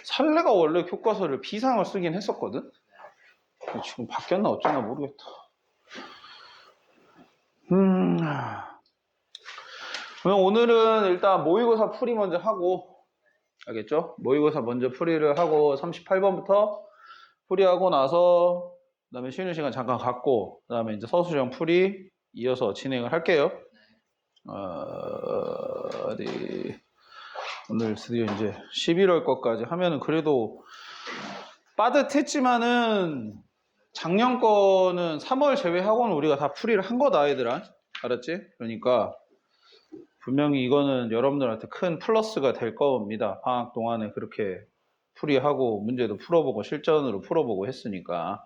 살레가 원래 교과서를 비상을 쓰긴 했었거든. 지금 바뀌었나 어쩌나 모르겠다. 그럼 오늘은 일단 모의고사 풀이 먼저 하고, 알겠죠? 모의고사 먼저 풀이를 하고 38번부터 풀이하고 나서 그 다음에 쉬는 시간 잠깐 갖고 그 다음에 이제 서술형 풀이 이어서 진행을 할게요. 어디 오늘 드디어 이제 11월 것까지 하면은 그래도 빠듯했지만은 작년 거는 3월 제외하고는 우리가 다 풀이를 한 거다 얘들아. 알았지? 그러니까 분명히 이거는 여러분들한테 큰 플러스가 될 겁니다. 방학 동안에 그렇게 풀이하고 문제도 풀어보고 실전으로 풀어보고 했으니까.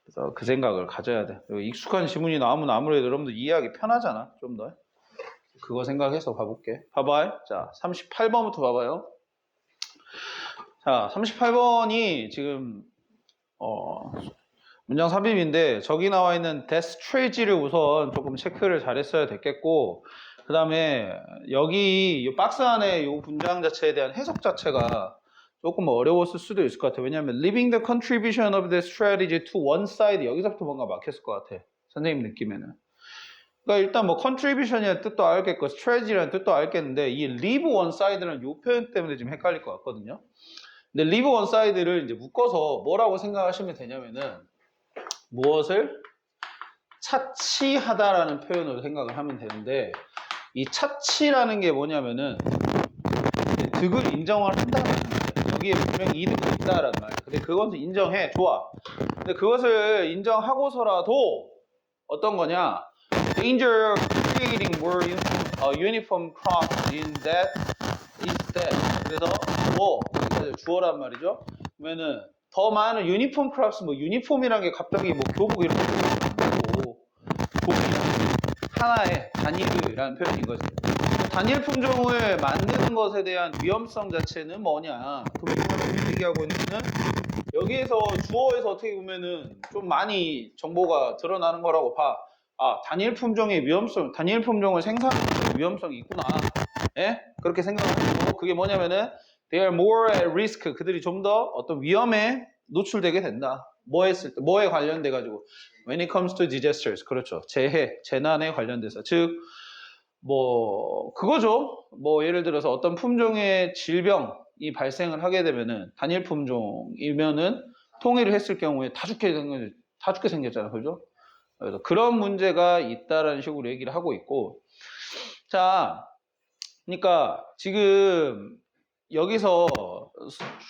그래서 그 생각을 가져야 돼. 그리고 익숙한 지문이 나오면 아무래도 여러분들 이해하기 편하잖아. 좀 더. 그거 생각해서 봐볼게. 봐봐요. 자, 38번부터 봐봐요. 자, 38번이 지금 문장 삽입인데 저기 나와 있는 that strategy를 우선 조금 체크를 잘했어야 됐겠고 그 다음에 여기 이 박스 안에 이 문장 자체에 대한 해석 자체가 조금 어려웠을 수도 있을 것 같아요. 왜냐하면 leaving the contribution of the strategy to one side 여기서부터 뭔가 막혔을 것 같아. 선생님 느낌에는. 그러니까 일단 뭐 contribution이라는 뜻도 알겠고 strategy라는 뜻도 알겠는데 이 leave one side라는 이 표현 때문에 지금 헷갈릴 것 같거든요. 근데 leave one side를 이제 묶어서 뭐라고 생각하시면 되냐면은 무엇을 차치하다라는 표현으로 생각을 하면 되는데 이 차치라는 게 뭐냐면은 득을 인정을 한다는 말이에요. 여기에 분명히 이득이 있다라는 말이에요. 근데 그것을 인정해. 좋아. 근데 그것을 인정하고서라도 어떤 거냐? Danger of creating more uniform crops in that instead. 그래서 뭐 주어란 말이죠. 그러면은 더 많은 유니폼 크롭스 뭐 유니폼이라는 게 갑자기 뭐 교복 이런 거 하나의 단일이라는 표현인 거지. 단일 품종을 만드는 것에 대한 위험성 자체는 뭐냐? 그 얘기하고 있는 거는 여기에서 주어에서 어떻게 보면은 좀 많이 정보가 드러나는 거라고 봐. 아, 단일 품종의 위험성, 단일 품종을 생산하는 위험성이 있구나. 예? 그렇게 생각하고 그게 뭐냐면은 they are more at risk. 그들이 좀 더 어떤 위험에 노출되게 된다. 뭐 했을 때, 뭐에 관련돼 가지고 when it comes to disasters. 그렇죠. 재해, 재난에 관련돼서. 즉 뭐 그거죠. 뭐 예를 들어서 어떤 품종의 질병이 발생을 하게 되면은 단일 품종이면은 통일을 했을 경우에 다 죽게 생겼잖아요. 그죠? 그래서 그런 문제가 있다라는 식으로 얘기를 하고 있고 자, 그러니까 지금 여기서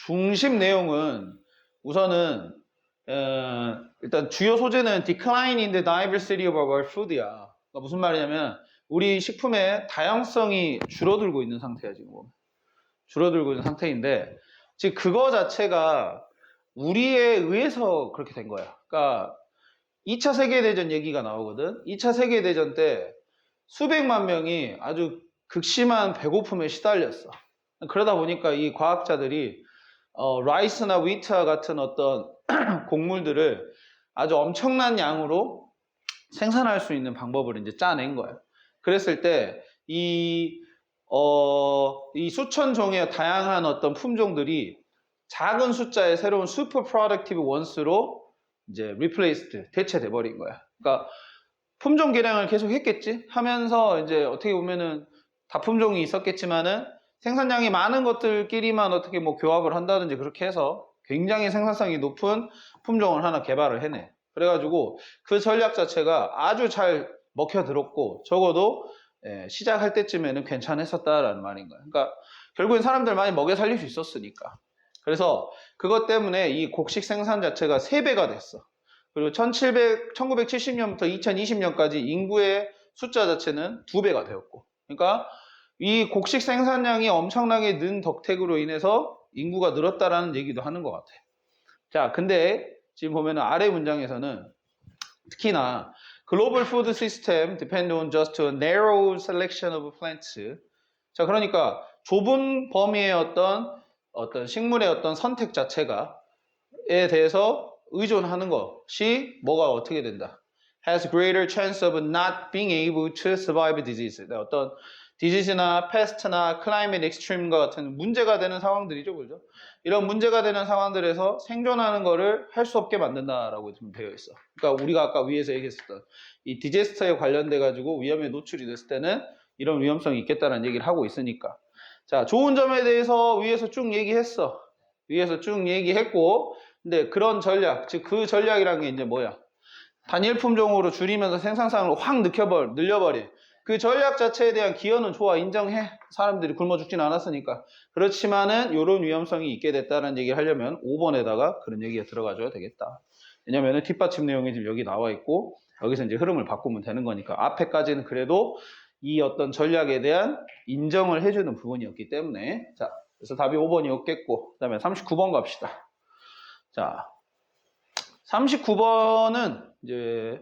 중심 내용은 우선은 일단 주요 소재는 decline in the diversity of our food야. 그러니까 무슨 말이냐면 우리 식품의 다양성이 줄어들고 있는 상태야 지금. 줄어들고 있는 상태인데 즉 그거 자체가 우리에 의해서 그렇게 된 거야. 그러니까 2차 세계대전 얘기가 나오거든. 2차 세계대전 때 수백만 명이 아주 극심한 배고픔에 시달렸어. 그러다 보니까 이 과학자들이 라이스나 위트와 같은 어떤 곡물들을 아주 엄청난 양으로 생산할 수 있는 방법을 이제 짜낸 거예요. 그랬을 때 이 수천 종의 다양한 어떤 품종들이 작은 숫자의 새로운 슈퍼 프로덕티브 원스로 이제 replaced, 대체돼 버린 거야. 그러니까 품종 개량을 계속 했겠지? 하면서 이제 어떻게 보면은 다품종이 있었겠지만은 생산량이 많은 것들끼리만 어떻게 뭐 교합을 한다든지 그렇게 해서 굉장히 생산성이 높은 품종을 하나 개발을 해내. 그래가지고 그 전략 자체가 아주 잘 먹혀들었고 적어도 시작할 때쯤에는 괜찮았었다라는 말인 거야. 그러니까 결국엔 사람들 많이 먹여 살릴 수 있었으니까. 그래서 그것 때문에 이 곡식 생산 자체가 3배가 됐어. 그리고 1970년부터 2020년까지 인구의 숫자 자체는 2배가 되었고. 그러니까 이 곡식 생산량이 엄청나게 는 덕택으로 인해서 인구가 늘었다라는 얘기도 하는 것 같아. 자, 근데 지금 보면은 아래 문장에서는 특히나 Global food system depend on just a narrow selection of plants. 자, 그러니까 좁은 범위의 어떤 식물의 어떤 선택 자체가에 대해서 의존하는 것이 뭐가 어떻게 된다? Has greater chance of not being able to survive disease. 어떤 디지즈나 패스트나 클라이밋 익스트림과 같은 문제가 되는 상황들이죠, 그죠? 이런 문제가 되는 상황들에서 생존하는 거를 할 수 없게 만든다라고 지금 되어 있어. 그러니까 우리가 아까 위에서 얘기했었던 이 디제스터에 관련돼 가지고 위험에 노출이 됐을 때는 이런 위험성이 있겠다는 얘기를 하고 있으니까. 자, 좋은 점에 대해서 위에서 쭉 얘기했어. 위에서 쭉 얘기했고, 근데 그런 전략, 즉 그 전략이란 게 이제 뭐야? 단일 품종으로 줄이면서 생산성을 확 늘려버린 그 전략 자체에 대한 기여는 좋아, 인정해. 사람들이 굶어 죽진 않았으니까. 그렇지만은 이런 위험성이 있게 됐다는 얘기를 하려면 5번에다가 그런 얘기가 들어가줘야 되겠다. 왜냐면은 뒷받침 내용이 지금 여기 나와 있고 여기서 이제 흐름을 바꾸면 되는 거니까 앞에까지는 그래도 이 어떤 전략에 대한 인정을 해주는 부분이었기 때문에. 자, 그래서 답이 5번이었겠고, 그 다음에 39번 갑시다. 자, 39번은 이제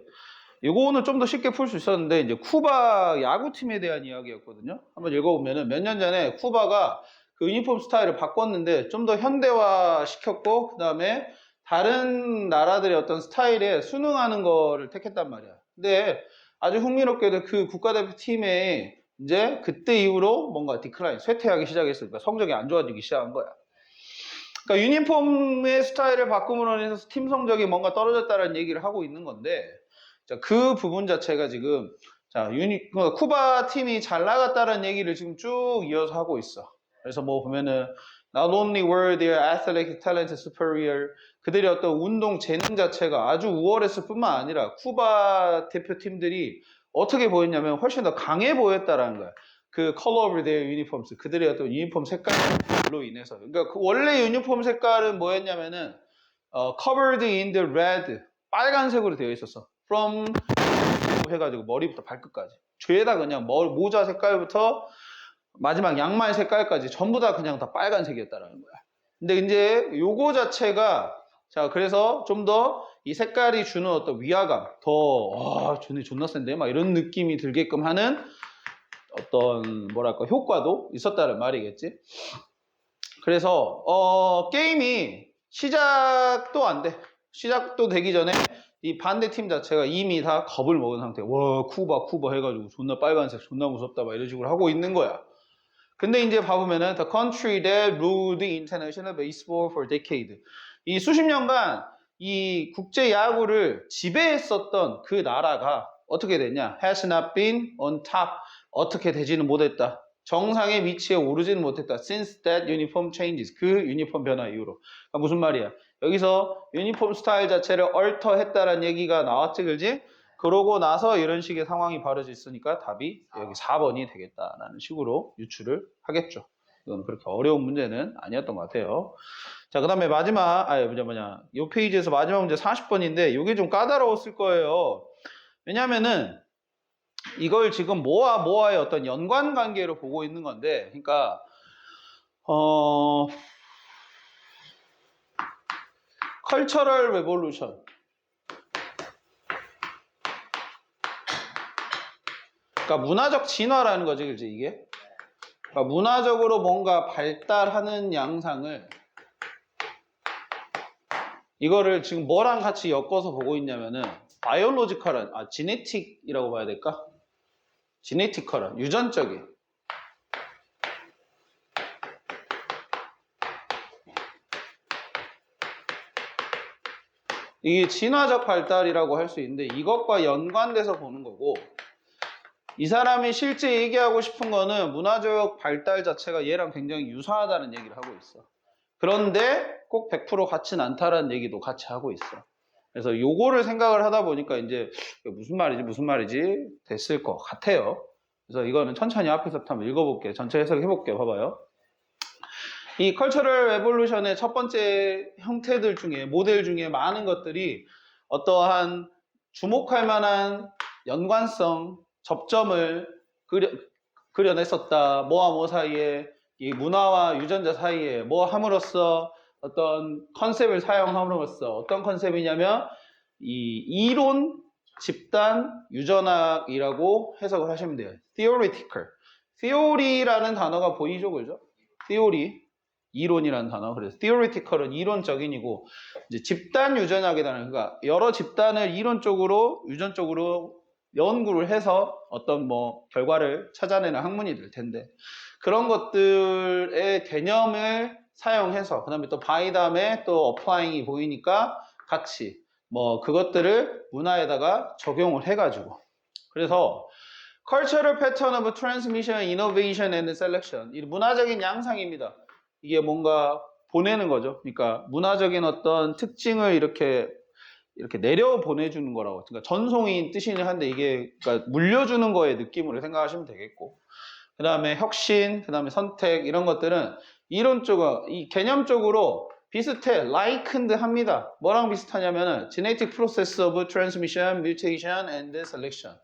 이거는 좀 더 쉽게 풀 수 있었는데, 이제 쿠바 야구팀에 대한 이야기였거든요. 한번 읽어보면은 몇 년 전에 쿠바가 그 유니폼 스타일을 바꿨는데 좀 더 현대화 시켰고, 그 다음에 다른 나라들의 어떤 스타일에 순응하는 거를 택했단 말이야. 근데 아주 흥미롭게도 그 국가대표 팀에 이제 그때 이후로 뭔가 디클라인, 쇠퇴하기 시작했으니까 성적이 안 좋아지기 시작한 거야. 그러니까 유니폼의 스타일을 바꿈으로 인해서 팀 성적이 뭔가 떨어졌다는 얘기를 하고 있는 건데, 자, 그 부분 자체가 지금, 자, 쿠바 팀이 잘 나갔다는 얘기를 지금 쭉 이어서 하고 있어. 그래서 뭐 보면은, not only were their athletic talent superior, 그들의 어떤 운동 재능 자체가 아주 우월했을 뿐만 아니라 쿠바 대표팀들이 어떻게 보였냐면 훨씬 더 강해 보였다라는 거야. 그 color of their uniforms, 그들의 어떤 유니폼 색깔로 인해서. 그러니까 그 원래 유니폼 색깔은 뭐였냐면은 covered in the red, 빨간색으로 되어 있었어. from 해가지고 머리부터 발끝까지. 죄다 그냥 모자 색깔부터 마지막 양말 색깔까지 전부 다 그냥 다 빨간색이었다라는 거야. 근데 이제 요거 자체가, 자, 그래서 좀 더 이 색깔이 주는 어떤 위화감, 쟤네 존나 센데? 막 이런 느낌이 들게끔 하는 어떤 뭐랄까 효과도 있었다는 말이겠지. 그래서 게임이 시작도 안 돼. 시작도 되기 전에 이 반대팀 자체가 이미 다 겁을 먹은 상태. 와, 쿠바 해가지고 존나 빨간색 존나 무섭다 막 이런 식으로 하고 있는 거야. 근데 이제 봐보면은 The country that ruled the international baseball for decade, 이 수십 년간 이 국제 야구를 지배했었던 그 나라가 어떻게 됐냐? Has not been on top, 어떻게 되지는 못했다. 정상의 위치에 오르지는 못했다. Since that uniform changes, 그 유니폼 변화 이후로. 그러니까 무슨 말이야? 여기서 유니폼 스타일 자체를 얼터했다라는 얘기가 나왔지, 그지? 그러고 나서 이런 식의 상황이 벌어졌으니까 답이 여기 4번이 되겠다라는 식으로 유추를 하겠죠. 이건 그렇게 어려운 문제는 아니었던 것 같아요. 자, 그 다음에 마지막, 이 페이지에서 마지막 문제 40번인데 이게 좀 까다로웠을 거예요. 왜냐면은 이걸 지금 뭐와의 어떤 연관 관계로 보고 있는 건데, 그러니까 컬처럴 레볼루션, 그러니까 문화적 진화라는 거지, 그지 이게? 그러니까 문화적으로 뭔가 발달하는 양상을, 이거를 지금 뭐랑 같이 엮어서 보고 있냐면은 바이올로지컬한, 지네틱이라고 봐야 될까? 지네티컬한, 유전적인. 이게 진화적 발달이라고 할 수 있는데 이것과 연관돼서 보는 거고, 이 사람이 실제 얘기하고 싶은 거는 문화적 발달 자체가 얘랑 굉장히 유사하다는 얘기를 하고 있어. 그런데 꼭 100% 같진 않다라는 얘기도 같이 하고 있어. 그래서 요거를 생각을 하다 보니까 이제 무슨 말이지 됐을 것 같아요. 그래서 이거는 천천히 앞에서부터 한번 읽어볼게요. 전체 해석해볼게요. 봐봐요. 이 컬처럴 레볼루션의 첫 번째 형태들 중에, 모델 중에 많은 것들이 어떠한 주목할 만한 연관성, 접점을 그려냈었다. 뭐와 뭐 사이에, 이 문화와 유전자 사이에 뭐 함으로써 어떤 컨셉을 사용함으로써, 어떤 컨셉이냐면 이 이론, 집단, 유전학이라고 해석을 하시면 돼요. theoretical. theory라는 단어가 보이죠, 그죠? theory, 이론이라는 단어. 그래서 theoretical은 이론적인이고, 이제 집단 유전학이라는, 그러니까 여러 집단을 이론적으로, 유전적으로 연구를 해서 어떤 뭐 결과를 찾아내는 학문이 될 텐데 그런 것들의 개념을 사용해서 그 다음에 또 by 다음에 또 어플라잉이 보이니까 같이 뭐 그것들을 문화에다가 적용을 해가지고 그래서 cultural pattern of transmission, innovation and selection 이 문화적인 양상입니다. 이게 뭔가 보내는 거죠. 그러니까 문화적인 어떤 특징을 이렇게 내려 보내주는 거라고. 그러니까 전송인 뜻이긴 한데 이게 그러니까 물려주는 거의 느낌으로 생각하시면 되겠고. 그 다음에 혁신, 그 다음에 선택 이런 것들은 이론적으로, 이 개념적으로 비슷해, likened 합니다. 뭐랑 비슷하냐면은 genetic process of transmission, mutation and selection.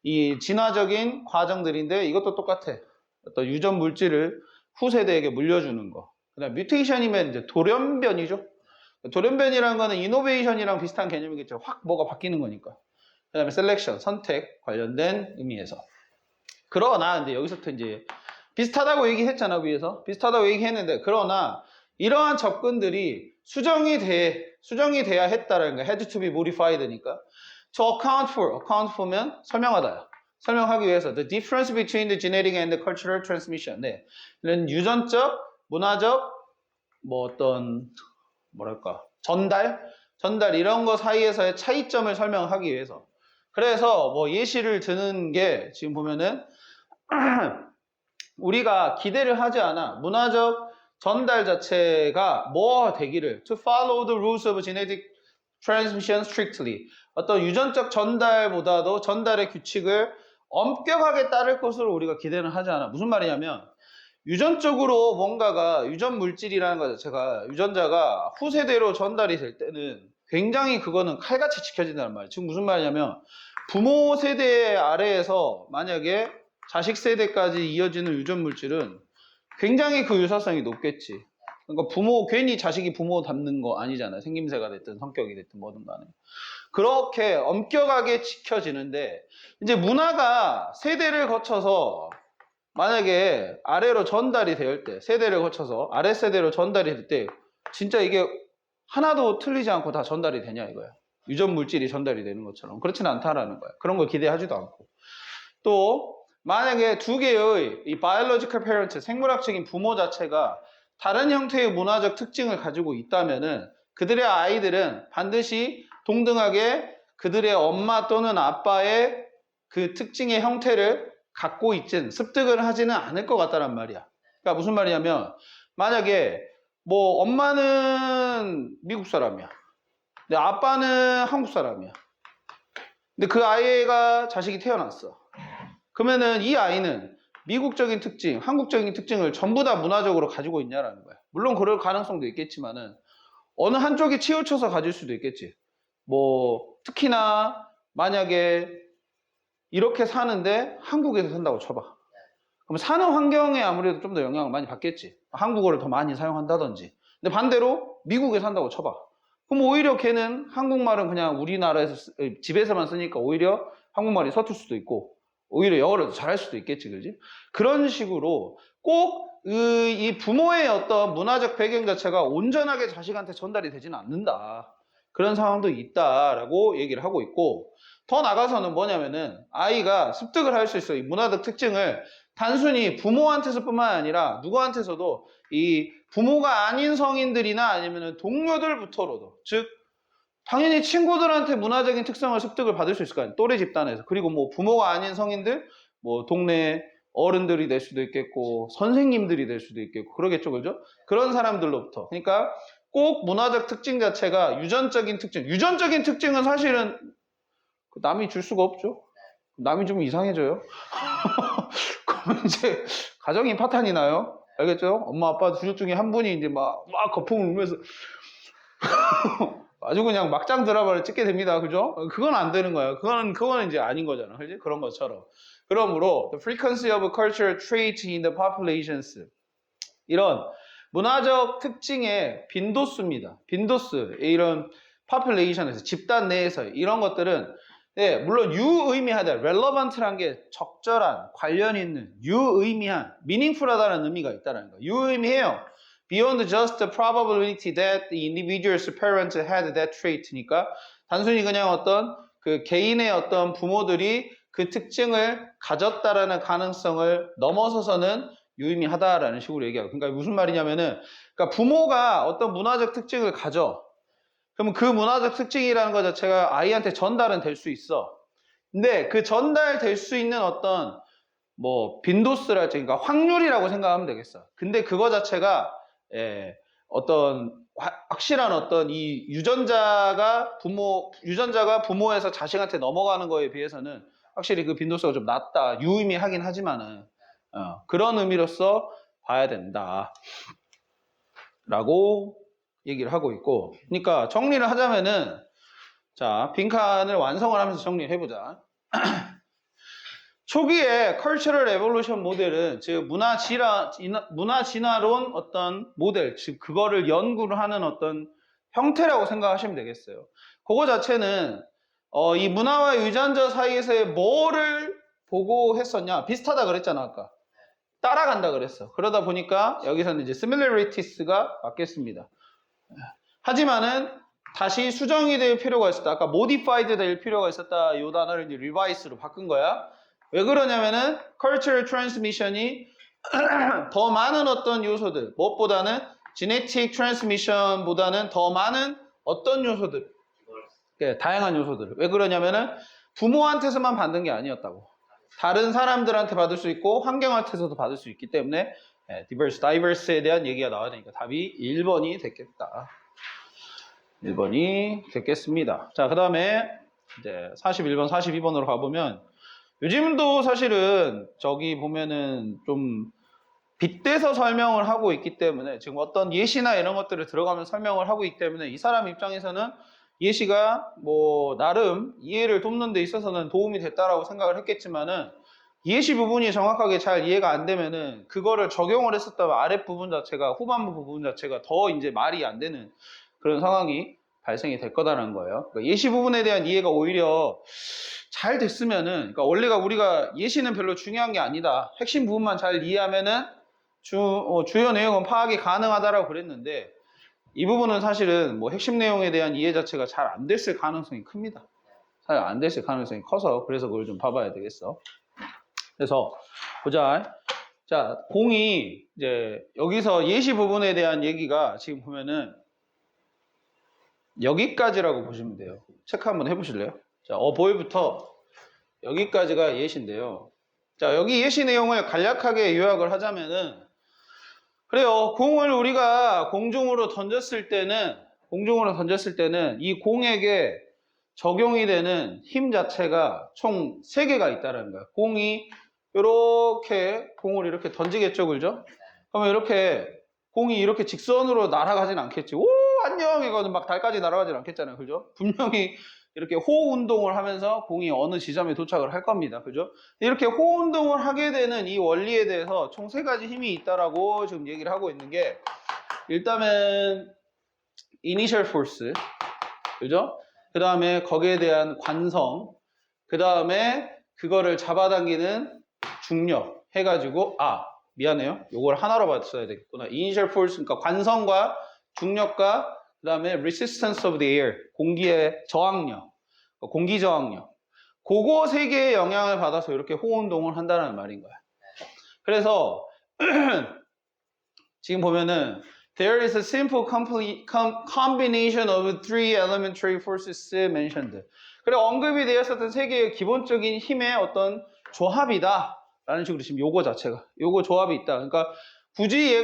이 진화적인 과정들인데 이것도 똑같아. 어떤 유전 물질을 후세대에게 물려주는 거. 그 다음에 뮤테이션이면 이제 돌연변이죠. 돌연변이라는 거는 이노베이션이랑 비슷한 개념이겠죠. 확 뭐가 바뀌는 거니까. 그 다음에 셀렉션, 선택 관련된 의미에서. 그러나 근데 여기서부터 이제 비슷하다고 얘기했잖아 위에서. 비슷하다고 얘기했는데 그러나 이러한 접근들이 수정이 돼야 했다라는 거야. had to be modified니까. to account for면 설명하다야. 설명하기 위해서 the difference between the genetic and the cultural transmission. 네. 이런 유전적, 문화적 뭐 어떤 뭐랄까 전달 이런 거 사이에서의 차이점을 설명하기 위해서 그래서 뭐 예시를 드는 게 지금 보면은 우리가 기대를 하지 않아 문화적 전달 자체가 뭐 되기를 to follow the rules of genetic transmission strictly 어떤 유전적 전달보다도 전달의 규칙을 엄격하게 따를 것으로 우리가 기대는 하지 않아. 무슨 말이냐면 유전적으로 뭔가가 유전 물질이라는 것 자체가 유전자가 후세대로 전달이 될 때는 굉장히 그거는 칼같이 지켜진다는 말이에요. 지금 무슨 말이냐면 부모 세대 아래에서 만약에 자식 세대까지 이어지는 유전 물질은 굉장히 그 유사성이 높겠지. 그러니까 괜히 자식이 부모 닮는 거 아니잖아요. 생김새가 됐든 성격이 됐든 뭐든 간에. 그렇게 엄격하게 지켜지는데 이제 문화가 세대를 거쳐서 만약에 아래로 전달이 될 때, 세대를 거쳐서 아래 세대로 전달이 될 때, 진짜 이게 하나도 틀리지 않고 다 전달이 되냐 이거야. 유전 물질이 전달이 되는 것처럼. 그렇지는 않다라는 거야. 그런 걸 기대하지도 않고. 또, 만약에 두 개의 이 biological parent, 생물학적인 부모 자체가 다른 형태의 문화적 특징을 가지고 있다면은 그들의 아이들은 반드시 동등하게 그들의 엄마 또는 아빠의 그 특징의 형태를 갖고 있진 습득을 하지는 않을 것 같다란 말이야. 그러니까 무슨 말이냐면 만약에 뭐 엄마는 미국 사람이야. 근데 아빠는 한국 사람이야. 근데 그 아이가 자식이 태어났어. 그러면은 이 아이는 미국적인 특징, 한국적인 특징을 전부 다 문화적으로 가지고 있냐라는 거야. 물론 그럴 가능성도 있겠지만은 어느 한쪽이 치우쳐서 가질 수도 있겠지. 뭐 특히나 만약에 이렇게 사는데 한국에서 산다고 쳐봐. 그럼 사는 환경에 아무래도 좀 더 영향을 많이 받겠지. 한국어를 더 많이 사용한다든지. 근데 반대로 미국에 산다고 쳐봐. 그럼 오히려 걔는 한국말은 그냥 우리나라에서 집에서만 쓰니까 오히려 한국말이 서툴 수도 있고 오히려 영어를 잘할 수도 있겠지, 그지? 그런 식으로 꼭 이 부모의 어떤 문화적 배경 자체가 온전하게 자식한테 전달이 되지는 않는다. 그런 상황도 있다라고 얘기를 하고 있고 더 나가서는 뭐냐면은 아이가 습득을 할 수 있어요. 이 문화적 특징을 단순히 부모한테서뿐만 아니라 누구한테서도 이 부모가 아닌 성인들이나 아니면은 동료들부터로도 즉 당연히 친구들한테 문화적인 특성을 습득을 받을 수 있을 거 아니에요. 또래 집단에서. 그리고 뭐 부모가 아닌 성인들, 뭐 동네 어른들이 될 수도 있겠고 선생님들이 될 수도 있겠고 그러겠죠, 그죠? 그런 사람들로부터. 그러니까 꼭 문화적 특징 자체가 유전적인 특징은 사실은 남이 줄 수가 없죠. 남이 주면 이상해져요. 그러면 이제 가정이 파탄이 나요. 알겠죠? 엄마 아빠 둘 중에 한 분이 이제 막 거품을 울면서 아주 그냥 막장 드라마를 찍게 됩니다. 그죠? 그건 안 되는 거야. 그거는 이제 아닌 거잖아. 그지? 그런 것처럼. 그러므로 the frequency of cultural traits in the populations 이런 문화적 특징의 빈도수입니다. 빈도수 이런 population에서 집단 내에서 이런 것들은 네, 물론 유의미하다, relevant란 게 적절한, 관련 있는, 유의미한, meaningful하다는 의미가 있다는 거예요. 유의미해요. Beyond just the probability that the individual's parents had that trait니까 단순히 그냥 어떤 그 개인의 어떤 부모들이 그 특징을 가졌다라는 가능성을 넘어서서는 유의미하다라는 식으로 얘기하고. 그러니까 무슨 말이냐면은, 그러니까 부모가 어떤 문화적 특징을 가져. 그러면 그 문화적 특징이라는 것 자체가 아이한테 전달은 될 수 있어. 근데 그 전달될 수 있는 어떤 뭐 빈도수랄지, 그러니까 확률이라고 생각하면 되겠어. 근데 그거 자체가 어떤 확실한 어떤 이 유전자가 부모에서 자식한테 넘어가는 거에 비해서는 확실히 그 빈도수가 좀 낮다, 유의미하긴 하지만은 그런 의미로서 봐야 된다 라고 얘기를 하고 있고. 그러니까 정리를 하자면은, 자, 빈칸을 완성을 하면서 정리를 해보자. 초기에 Cultural Evolution 모델은, 즉 문화 진화론 어떤 모델, 즉 그거를 연구를 하는 어떤 형태라고 생각하시면 되겠어요. 그거 자체는 이 문화와 유전자 사이에서의 뭐를 보고 했었냐, 비슷하다 그랬잖아 아까. 따라간다 그랬어. 그러다 보니까 여기서는 이제 Similarieties가 맞겠습니다. 하지만은 다시 수정이 될 필요가 있었다. 아까 modified 될 필요가 있었다. 이 단어를 이제 revise로 바꾼 거야. 왜 그러냐면은 cultural transmission이 더 많은 어떤 요소들, 무엇보다는 genetic transmission보다는 더 많은 어떤 요소들, 다양한 요소들. 왜 그러냐면은 부모한테서만 받는 게 아니었다고. 다른 사람들한테 받을 수 있고 환경한테서도 받을 수 있기 때문에 diverse에 대한 얘기가 나와야 되니까 답이 1번이 됐겠다. 1번이 됐겠습니다. 자, 그 다음에 이제 41번, 42번으로 가보면, 요즘도 사실은 저기 보면은 좀 빗대서 설명을 하고 있기 때문에, 지금 어떤 예시나 이런 것들을 들어가면서 설명을 하고 있기 때문에 이 사람 입장에서는 예시가 뭐 나름 이해를 돕는 데 있어서는 도움이 됐다라고 생각을 했겠지만은, 예시 부분이 정확하게 잘 이해가 안 되면은 그거를 적용을 했었다면 아랫부분 자체가, 후반부 부분 자체가 더 이제 말이 안 되는 그런 상황이 발생이 될 거다라는 거예요. 그러니까 예시 부분에 대한 이해가 오히려 잘 됐으면은, 그러니까 원래가 우리가 예시는 별로 중요한 게 아니다, 핵심 부분만 잘 이해하면은 주요 내용은 파악이 가능하다라고 그랬는데, 이 부분은 사실은 뭐 핵심 내용에 대한 이해 자체가 잘 안 됐을 가능성이 큽니다. 잘 안 됐을 가능성이 커서, 그래서 그걸 좀 봐봐야 되겠어. 그래서 보자. 자, 공이 이제 여기서 예시 부분에 대한 얘기가 지금 보면은 여기까지라고 보시면 돼요. 체크 한번 해보실래요? 자, 보이부터 여기까지가 예시인데요. 자, 여기 예시 내용을 간략하게 요약을 하자면은, 그래요. 공을 우리가 공중으로 던졌을 때는 이 공에게 적용이 되는 힘 자체가 총 3개가 있다는 거야. 공이 이렇게 공을 이렇게 던지겠죠, 그죠? 그러면 이렇게 공이 이렇게 직선으로 날아가진 않겠지. 오, 안녕! 이거는 막 달까지 날아가진 않겠잖아요, 그죠? 분명히 이렇게 호우 운동을 하면서 공이 어느 지점에 도착을 할 겁니다, 그죠? 이렇게 호우 운동을 하게 되는 이 원리에 대해서 총 3가지 힘이 있다라고 지금 얘기를 하고 있는 게, 일단은 initial force, 그죠? 그 다음에 거기에 대한 관성, 그 다음에 그거를 잡아당기는 중력 해가지고, 미안해요. 요걸 하나로 봤어야 되겠구나. initial force, 그러니까 관성과 중력과 그 다음에 resistance of the air, 공기의 저항력, 공기 저항력. 그거 3개의 영향을 받아서 이렇게 호우 운동을 한다는 말인 거야. 그래서 지금 보면은 there is a simple combination of 3 elementary forces mentioned. 그래, 언급이 되었었던 3개의 기본적인 힘의 어떤 조합이다 라는 식으로 지금 요거 자체가, 요거 조합이 있다. 그러니까 굳이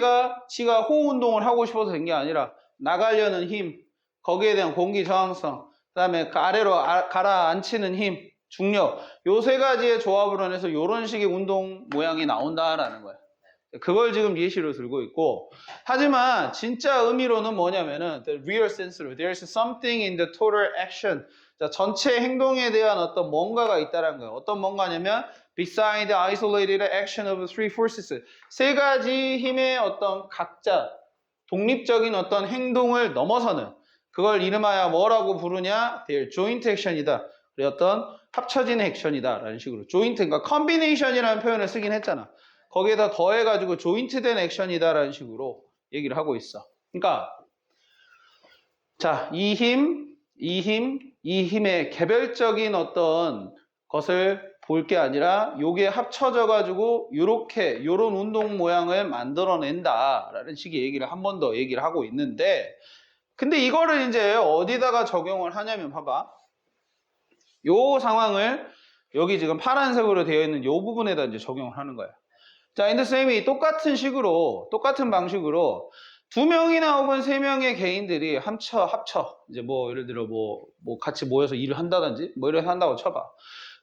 지가 호우 운동을 하고 싶어서 된 게 아니라 나가려는 힘, 거기에 대한 공기 저항성, 그 다음에 아래로 가라앉히는 힘, 중력, 요 3가지의 조합으로 인해서 이런 식의 운동 모양이 나온다라는 거야. 그걸 지금 예시로 들고 있고, 하지만 진짜 의미로는 뭐냐면은 the real sense로 there's something in the total action. 자, 전체 행동에 대한 어떤 뭔가가 있다는 거예요. 어떤 뭔가냐면 beside the isolated action of 3 forces. 3가지 힘의 어떤 각자 독립적인 어떤 행동을 넘어서는, 그걸 이름하여 뭐라고 부르냐? their joint action이다. 그래, 어떤 합쳐진 액션이다 라는 식으로. joint, 그러니까 combination이라는 표현을 쓰긴 했잖아. 거기에다 더해가지고 조인트된 액션이다라는 식으로 얘기를 하고 있어. 그러니까 자, 이 힘, 이 힘의 개별적인 어떤 것을 볼 게 아니라 요게 합쳐져 가지고 요런 운동 모양을 만들어낸다라는 식의 얘기를 한 번 더 얘기를 하고 있는데, 근데 이거를 이제 어디다가 적용을 하냐면 봐봐. 요 상황을 여기 지금 파란색으로 되어 있는 요 부분에다 이제 적용을 하는 거야. 자, 근데 쌤이 똑같은 방식으로 2명이나 혹은 3명의 개인들이 합쳐 이제 뭐 예를 들어 뭐 같이 모여서 일을 한다든지 뭐 이렇게 한다고 쳐봐.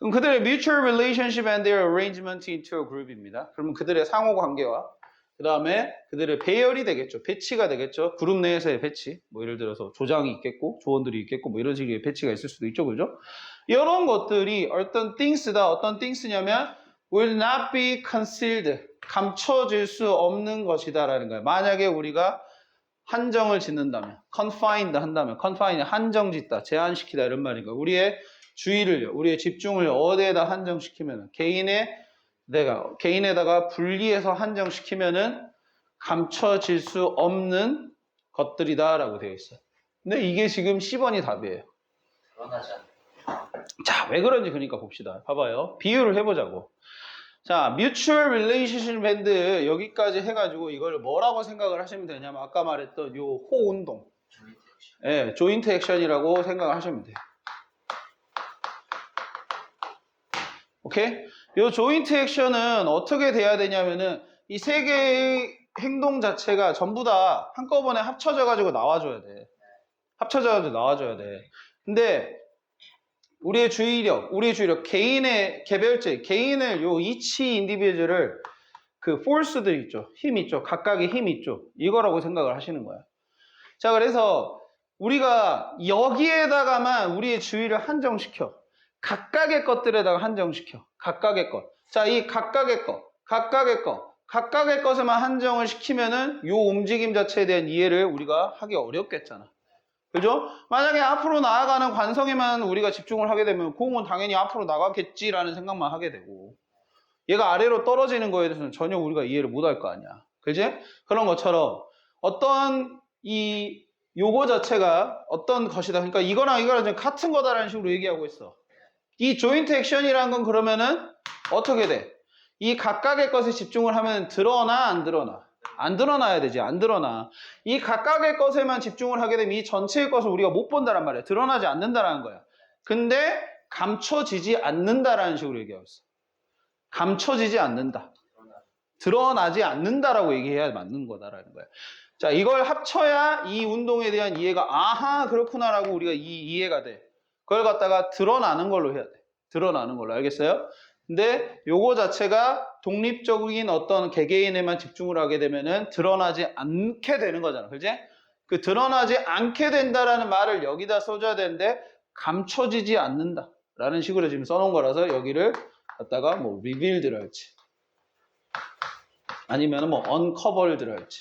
그럼 그들의 mutual relationship and their arrangement into a group입니다. 그러면 그들의 상호 관계와 그 다음에 그들의 배열이 되겠죠. 배치가 되겠죠. 그룹 내에서의 배치. 뭐 예를 들어서 조장이 있겠고 조원들이 있겠고 뭐 이런 식의 배치가 있을 수도 있죠. 그죠? 이런 것들이 어떤 things냐면 will not be concealed. 감춰질 수 없는 것이다라는 거예요. 만약에 우리가 한정을 짓는다면, confine, 한정짓다, 제한시키다 이런 말이니까 우리의 주의를요, 우리의 집중을 어디에다 한정시키면은 개인에다가 분리해서 한정시키면은 감춰질 수 없는 것들이다라고 되어 있어요. 근데 이게 지금 10번이 답이에요. 드러나지 않는. 자, 왜 그런지 그러니까 봅시다. 봐봐요. 비유를 해보자고. 자, mutual relationship and 여기까지 해가지고 이걸 뭐라고 생각을 하시면 되냐면 아까 말했던 요 호운동, 예, 조인트 액션이라고 생각을 하시면 돼요. 오케이? 요 조인트 액션은 어떻게 돼야 되냐면은 이 세 개의 행동 자체가 전부 다 한꺼번에 합쳐져 가지고 나와줘야 돼. 근데 우리의 주의력, 개인의 개별적, 개인을 요 이치 인디비주얼을 그 포스들 있죠. 힘 있죠. 각각의 힘 있죠. 이거라고 생각을 하시는 거야. 자, 그래서 우리가 여기에다가만 우리의 주의를 한정시켜. 각각의 것들에다가 한정시켜. 각각의 것. 자, 이 각각의 것에만 한정을 시키면은 요 움직임 자체에 대한 이해를 우리가 하기 어렵겠잖아. 그죠? 만약에 앞으로 나아가는 관성에만 우리가 집중을 하게 되면 공은 당연히 앞으로 나가겠지라는 생각만 하게 되고, 얘가 아래로 떨어지는 거에 대해서는 전혀 우리가 이해를 못 할 거 아니야. 그지? 그런 것처럼 어떤 요거 자체가 어떤 것이다. 그러니까 이거랑 이거랑 같은 거다라는 식으로 얘기하고 있어. 이 조인트 액션이라는 건 그러면은 어떻게 돼? 이 각각의 것에 집중을 하면 드러나 안 드러나? 안 드러나야 되지. 안 드러나. 이 각각의 것에만 집중을 하게 되면 이 전체의 것을 우리가 못 본다란 말이야. 드러나지 않는다라는 거야. 근데 감춰지지 않는다라는 식으로 얘기하고 있어. 감춰지지 않는다. 드러나지 않는다라고 얘기해야 맞는 거다라는 거야. 자, 이걸 합쳐야 이 운동에 대한 이해가 아하 그렇구나라고 우리가 이해가 돼. 그걸 갖다가 드러나는 걸로 해야 돼. 드러나는 걸로. 알겠어요? 근데 요거 자체가 독립적인 어떤 개개인에만 집중을 하게 되면은 드러나지 않게 되는 거잖아. 그지? 그 드러나지 않게 된다라는 말을 여기다 써줘야 되는데 감춰지지 않는다라는 식으로 지금 써놓은 거라서 여기를 갖다가 뭐 revealed라 할지 아니면 뭐 uncovered라 할지.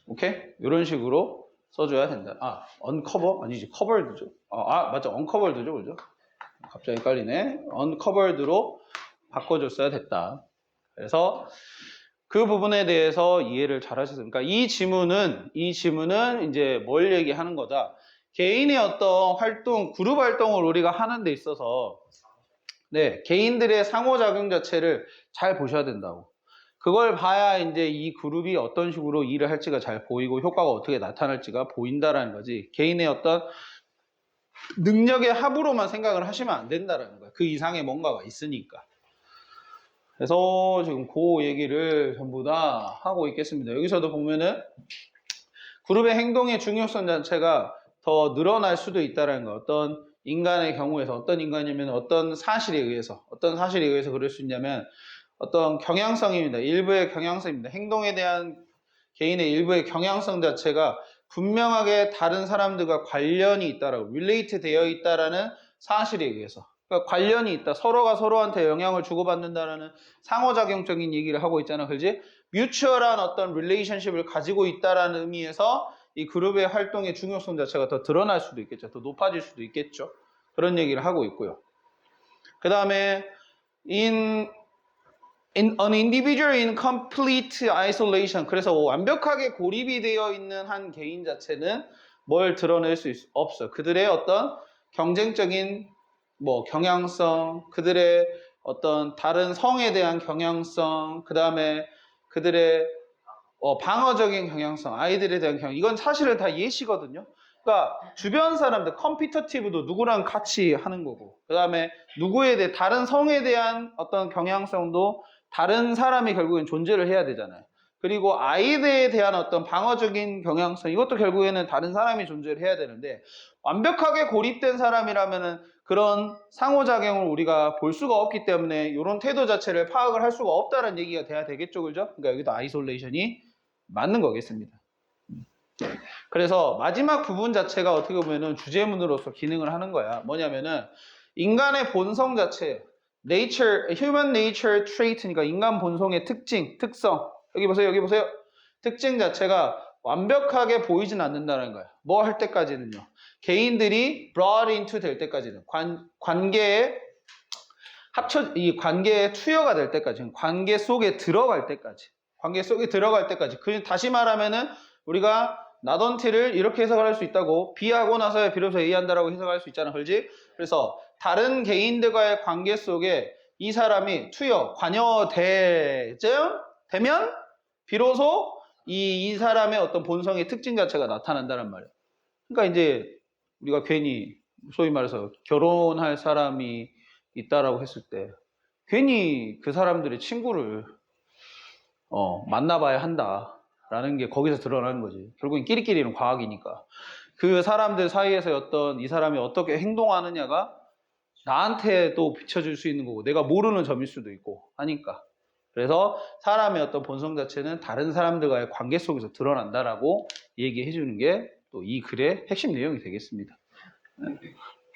오케이? 이런 식으로 써줘야 된다. uncover? 아니지, covered죠. 맞죠. uncovered죠. 그죠? 갑자기 헷갈리네. uncovered로 바꿔줬어야 됐다. 그래서 그 부분에 대해서 이해를 잘 하셨어요. 그러니까 이 지문은 이제 뭘 얘기하는 거다. 개인의 어떤 활동, 그룹 활동을 우리가 하는 데 있어서, 네, 개인들의 상호작용 자체를 잘 보셔야 된다고. 그걸 봐야 이제 이 그룹이 어떤 식으로 일을 할지가 잘 보이고 효과가 어떻게 나타날지가 보인다라는 거지. 개인의 어떤 능력의 합으로만 생각을 하시면 안 된다라는 거야. 그 이상의 뭔가가 있으니까. 그래서 지금 그 얘기를 전부 다 하고 있겠습니다. 여기서도 보면은 그룹의 행동의 중요성 자체가 더 늘어날 수도 있다는 거. 어떤 인간의 경우에서 어떤 인간이면 어떤 사실에 의해서 그럴 수 있냐면 어떤 경향성입니다. 일부의 경향성입니다. 행동에 대한 개인의 일부의 경향성 자체가 분명하게 다른 사람들과 관련이 있다라고, relate 되어 있다라는 사실에 의해서. 그러니까 관련이 있다. 서로가 서로한테 영향을 주고받는다라는 상호작용적인 얘기를 하고 있잖아. 그렇지? 뮤추얼한 어떤 릴레이션십을 가지고 있다라는 의미에서 이 그룹의 활동의 중요성 자체가 더 드러날 수도 있겠죠. 더 높아질 수도 있겠죠. 그런 얘기를 하고 있고요. 그 다음에 an individual in complete isolation. 그래서 완벽하게 고립이 되어 있는 한 개인 자체는 뭘 드러낼 수 없어. 그들의 어떤 경쟁적인 뭐 경향성, 그들의 어떤 다른 성에 대한 경향성, 그 다음에 그들의 방어적인 경향성, 아이들에 대한 경향, 이건 사실은 다 예시거든요. 그러니까 주변 사람들, 컴피터티브도 누구랑 같이 하는 거고, 그 다음에 누구에 대해 다른 성에 대한 어떤 경향성도 다른 사람이 결국엔 존재를 해야 되잖아요. 그리고 아이들에 대한 어떤 방어적인 경향성, 이것도 결국에는 다른 사람이 존재를 해야 되는데, 완벽하게 고립된 사람이라면은 그런 상호작용을 우리가 볼 수가 없기 때문에 이런 태도 자체를 파악을 할 수가 없다는 얘기가 돼야 되겠죠, 그죠? 그러니까 여기도 아이솔레이션이 맞는 거겠습니다. 그래서 마지막 부분 자체가 어떻게 보면은 주제문으로서 기능을 하는 거야. 뭐냐면은 인간의 본성 자체, nature, human nature trait니까 인간 본성의 특징, 특성. 여기 보세요, 여기 보세요. 특징 자체가 완벽하게 보이진 않는다는 거야. 뭐 할 때까지는요. 개인들이 brought into 될 때까지는 관계에 이 관계의 투여가 될 때까지, 관계 속에 들어갈 때까지, 관계 속에 들어갈 때까지. 다시 말하면은 우리가 나던티를 이렇게 해석을 할 수 있다고, B하고 나서야 비로소 A 한다라고 해석할 수 있잖아, 그렇지? 그래서 다른 개인들과의 관계 속에 이 사람이 투여, 관여되면 비로소 이 사람의 어떤 본성의 특징 자체가 나타난다는 말이야. 그러니까 이제 우리가 괜히 소위 말해서 결혼할 사람이 있다라고 했을 때 괜히 그 사람들의 친구를 만나봐야 한다라는 게 거기서 드러나는 거지. 결국엔 끼리끼리는 과학이니까. 그 사람들 사이에서 어떤 이 사람이 어떻게 행동하느냐가 나한테도 비춰줄 수 있는 거고 내가 모르는 점일 수도 있고 하니까. 그래서 사람의 어떤 본성 자체는 다른 사람들과의 관계 속에서 드러난다라고 얘기해 주는 게 또 이 글의 핵심 내용이 되겠습니다.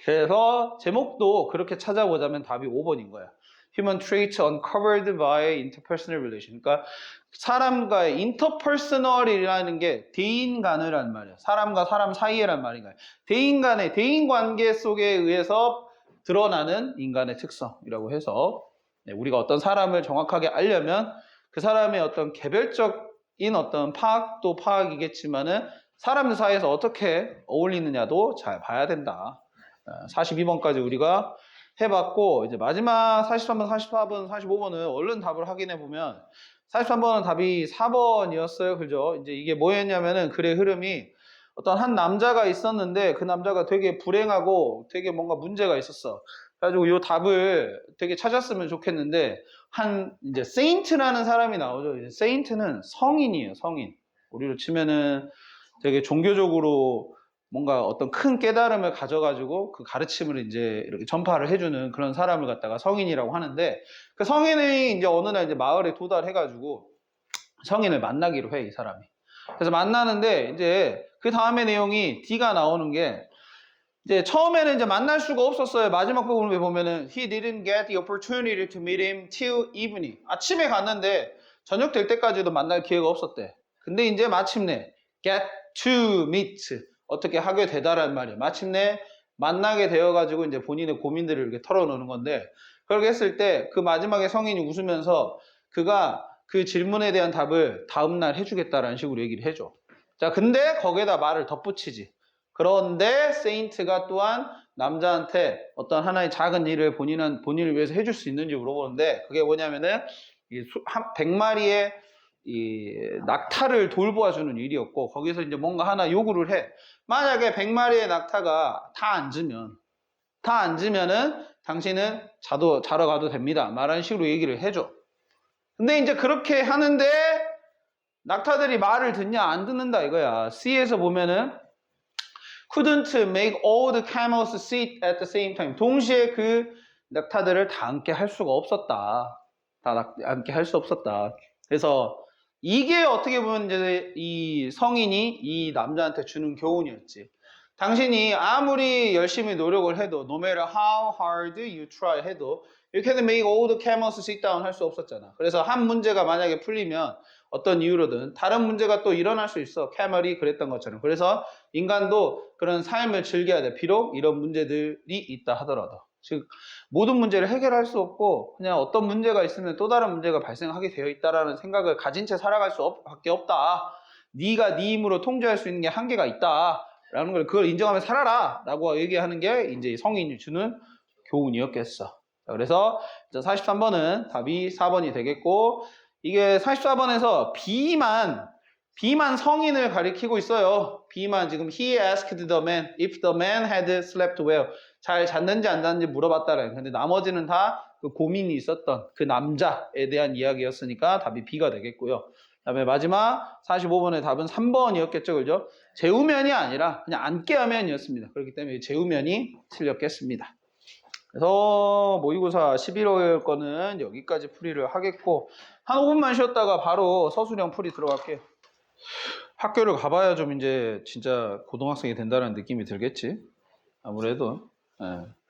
그래서 제목도 그렇게 찾아보자면 답이 5번인 거야. Human traits uncovered by interpersonal relation. 그러니까 사람과의 interpersonal이라는 게 대인 간이란 말이야. 사람과 사람 사이에란 말인가요. 대인 간의 대인 관계 속에 의해서 드러나는 인간의 특성이라고 해서 우리가 어떤 사람을 정확하게 알려면 그 사람의 어떤 개별적인 어떤 파악도 파악이겠지만은 사람들 사이에서 어떻게 어울리느냐도 잘 봐야 된다. 42번까지 우리가 해봤고 이제 마지막 43번, 44번, 45번은 얼른 답을 확인해 보면 43번은 답이 4번이었어요. 그죠? 이제 이게 뭐였냐면은 글의 흐름이 어떤 한 남자가 있었는데 그 남자가 되게 불행하고 되게 뭔가 문제가 있었어. 그래가지고 이 답을 되게 찾았으면 좋겠는데 이제 세인트라는 사람이 나오죠. 이제 세인트는 성인이에요. 성인. 우리로 치면은 되게 종교적으로 뭔가 어떤 큰 깨달음을 가져가지고 그 가르침을 이제 이렇게 전파를 해주는 그런 사람을 갖다가 성인이라고 하는데 그 성인이 이제 어느 날 이제 마을에 도달해가지고 성인을 만나기로 해, 이 사람이. 그래서 만나는데 이제 그 다음에 내용이 D가 나오는 게 이제 처음에는 이제 만날 수가 없었어요. 마지막 부분을 보면은 He didn't get the opportunity to meet him till evening. 아침에 갔는데 저녁 될 때까지도 만날 기회가 없었대. 근데 이제 마침내 get to meet 어떻게 하게 되다란 말이에요. 마침내 만나게 되어가지고 이제 본인의 고민들을 이렇게 털어놓는 건데 그렇게 했을 때 그 마지막에 성인이 웃으면서 그가 그 질문에 대한 답을 다음날 해주겠다라는 식으로 얘기를 해줘. 자, 근데 거기에다 말을 덧붙이지. 그런데 세인트가 또한 남자한테 어떤 하나의 작은 일을 본인을 위해서 해줄 수 있는지 물어보는데 그게 뭐냐면은 100마리의 이 낙타를 돌보아주는 일이었고 거기서 이제 뭔가 하나 요구를 해. 만약에 100마리의 낙타가 다 앉으면은 당신은 자러 가도 됩니다. 말하는 식으로 얘기를 해줘. 근데 이제 그렇게 하는데 낙타들이 말을 듣냐 안 듣는다 이거야. C에서 보면은 couldn't make all the camels sit at the same time. 동시에 그 낙타들을 다 앉게 할 수가 없었다. 다 앉게 할 수 없었다. 그래서 이게 어떻게 보면 이제 이 성인이 이 남자한테 주는 교훈이었지. 당신이 아무리 열심히 노력을 해도 no matter how hard you try 해도 you can't make all the camels sit down 할 수 없었잖아. 그래서 한 문제가 만약에 풀리면 어떤 이유로든 다른 문제가 또 일어날 수 있어. 캐멀이 그랬던 것처럼. 그래서 인간도 그런 삶을 즐겨야 돼. 비록 이런 문제들이 있다 하더라도. 즉 모든 문제를 해결할 수 없고 그냥 어떤 문제가 있으면 또 다른 문제가 발생하게 되어 있다라는 생각을 가진 채 살아갈 밖에 없다. 네가 네 힘으로 통제할 수 있는 게 한계가 있다라는 걸 그걸 인정하며 살아라라고 얘기하는 게 이제 성인이 주는 교훈이었겠어. 자, 그래서 43번은 답이 4번이 되겠고 이게 44번에서 B만 성인을 가리키고 있어요. B만 지금 he asked the man if the man had slept well. 잘 잤는지 안 잤는지 물어봤다라는. 근데 나머지는 다 그 고민이 있었던 그 남자에 대한 이야기였으니까 답이 B가 되겠고요. 그다음에 마지막 45번의 답은 3번이었겠죠. 그죠? 재우면이 아니라 그냥 앉게 하면이었습니다. 그렇기 때문에 재우면이 틀렸겠습니다. 그래서 모의고사 11월 거는 여기까지 풀이를 하겠고 한 5분만 쉬었다가 바로 서술형 풀이 들어갈게요. 학교를 가봐야 좀 이제 진짜 고등학생이 된다는 느낌이 들겠지. 아무래도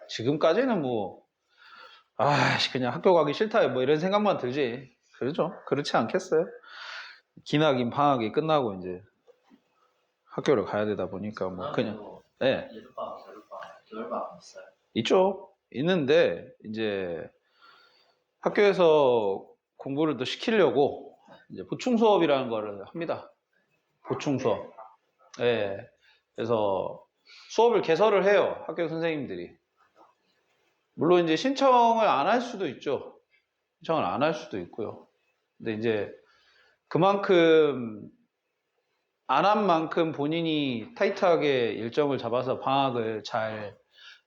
지금까지는 뭐 그냥 학교 가기 싫다 뭐 이런 생각만 들지. 그렇죠? 그렇지 않겠어요? 기나긴 방학이 끝나고 이제 학교를 가야 되다 보니까 뭐 그냥 여름방학, 겨울방학 있어요. 있죠. 있는데 이제 학교에서 공부를 또 시키려고 이제 보충 수업이라는 거를 합니다. 보충 수업. 그래서 수업을 개설을 해요. 학교 선생님들이. 물론 이제 신청을 안 할 수도 있죠. 신청을 안 할 수도 있고요. 근데 이제 그만큼 안 한 만큼 본인이 타이트하게 일정을 잡아서 방학을 잘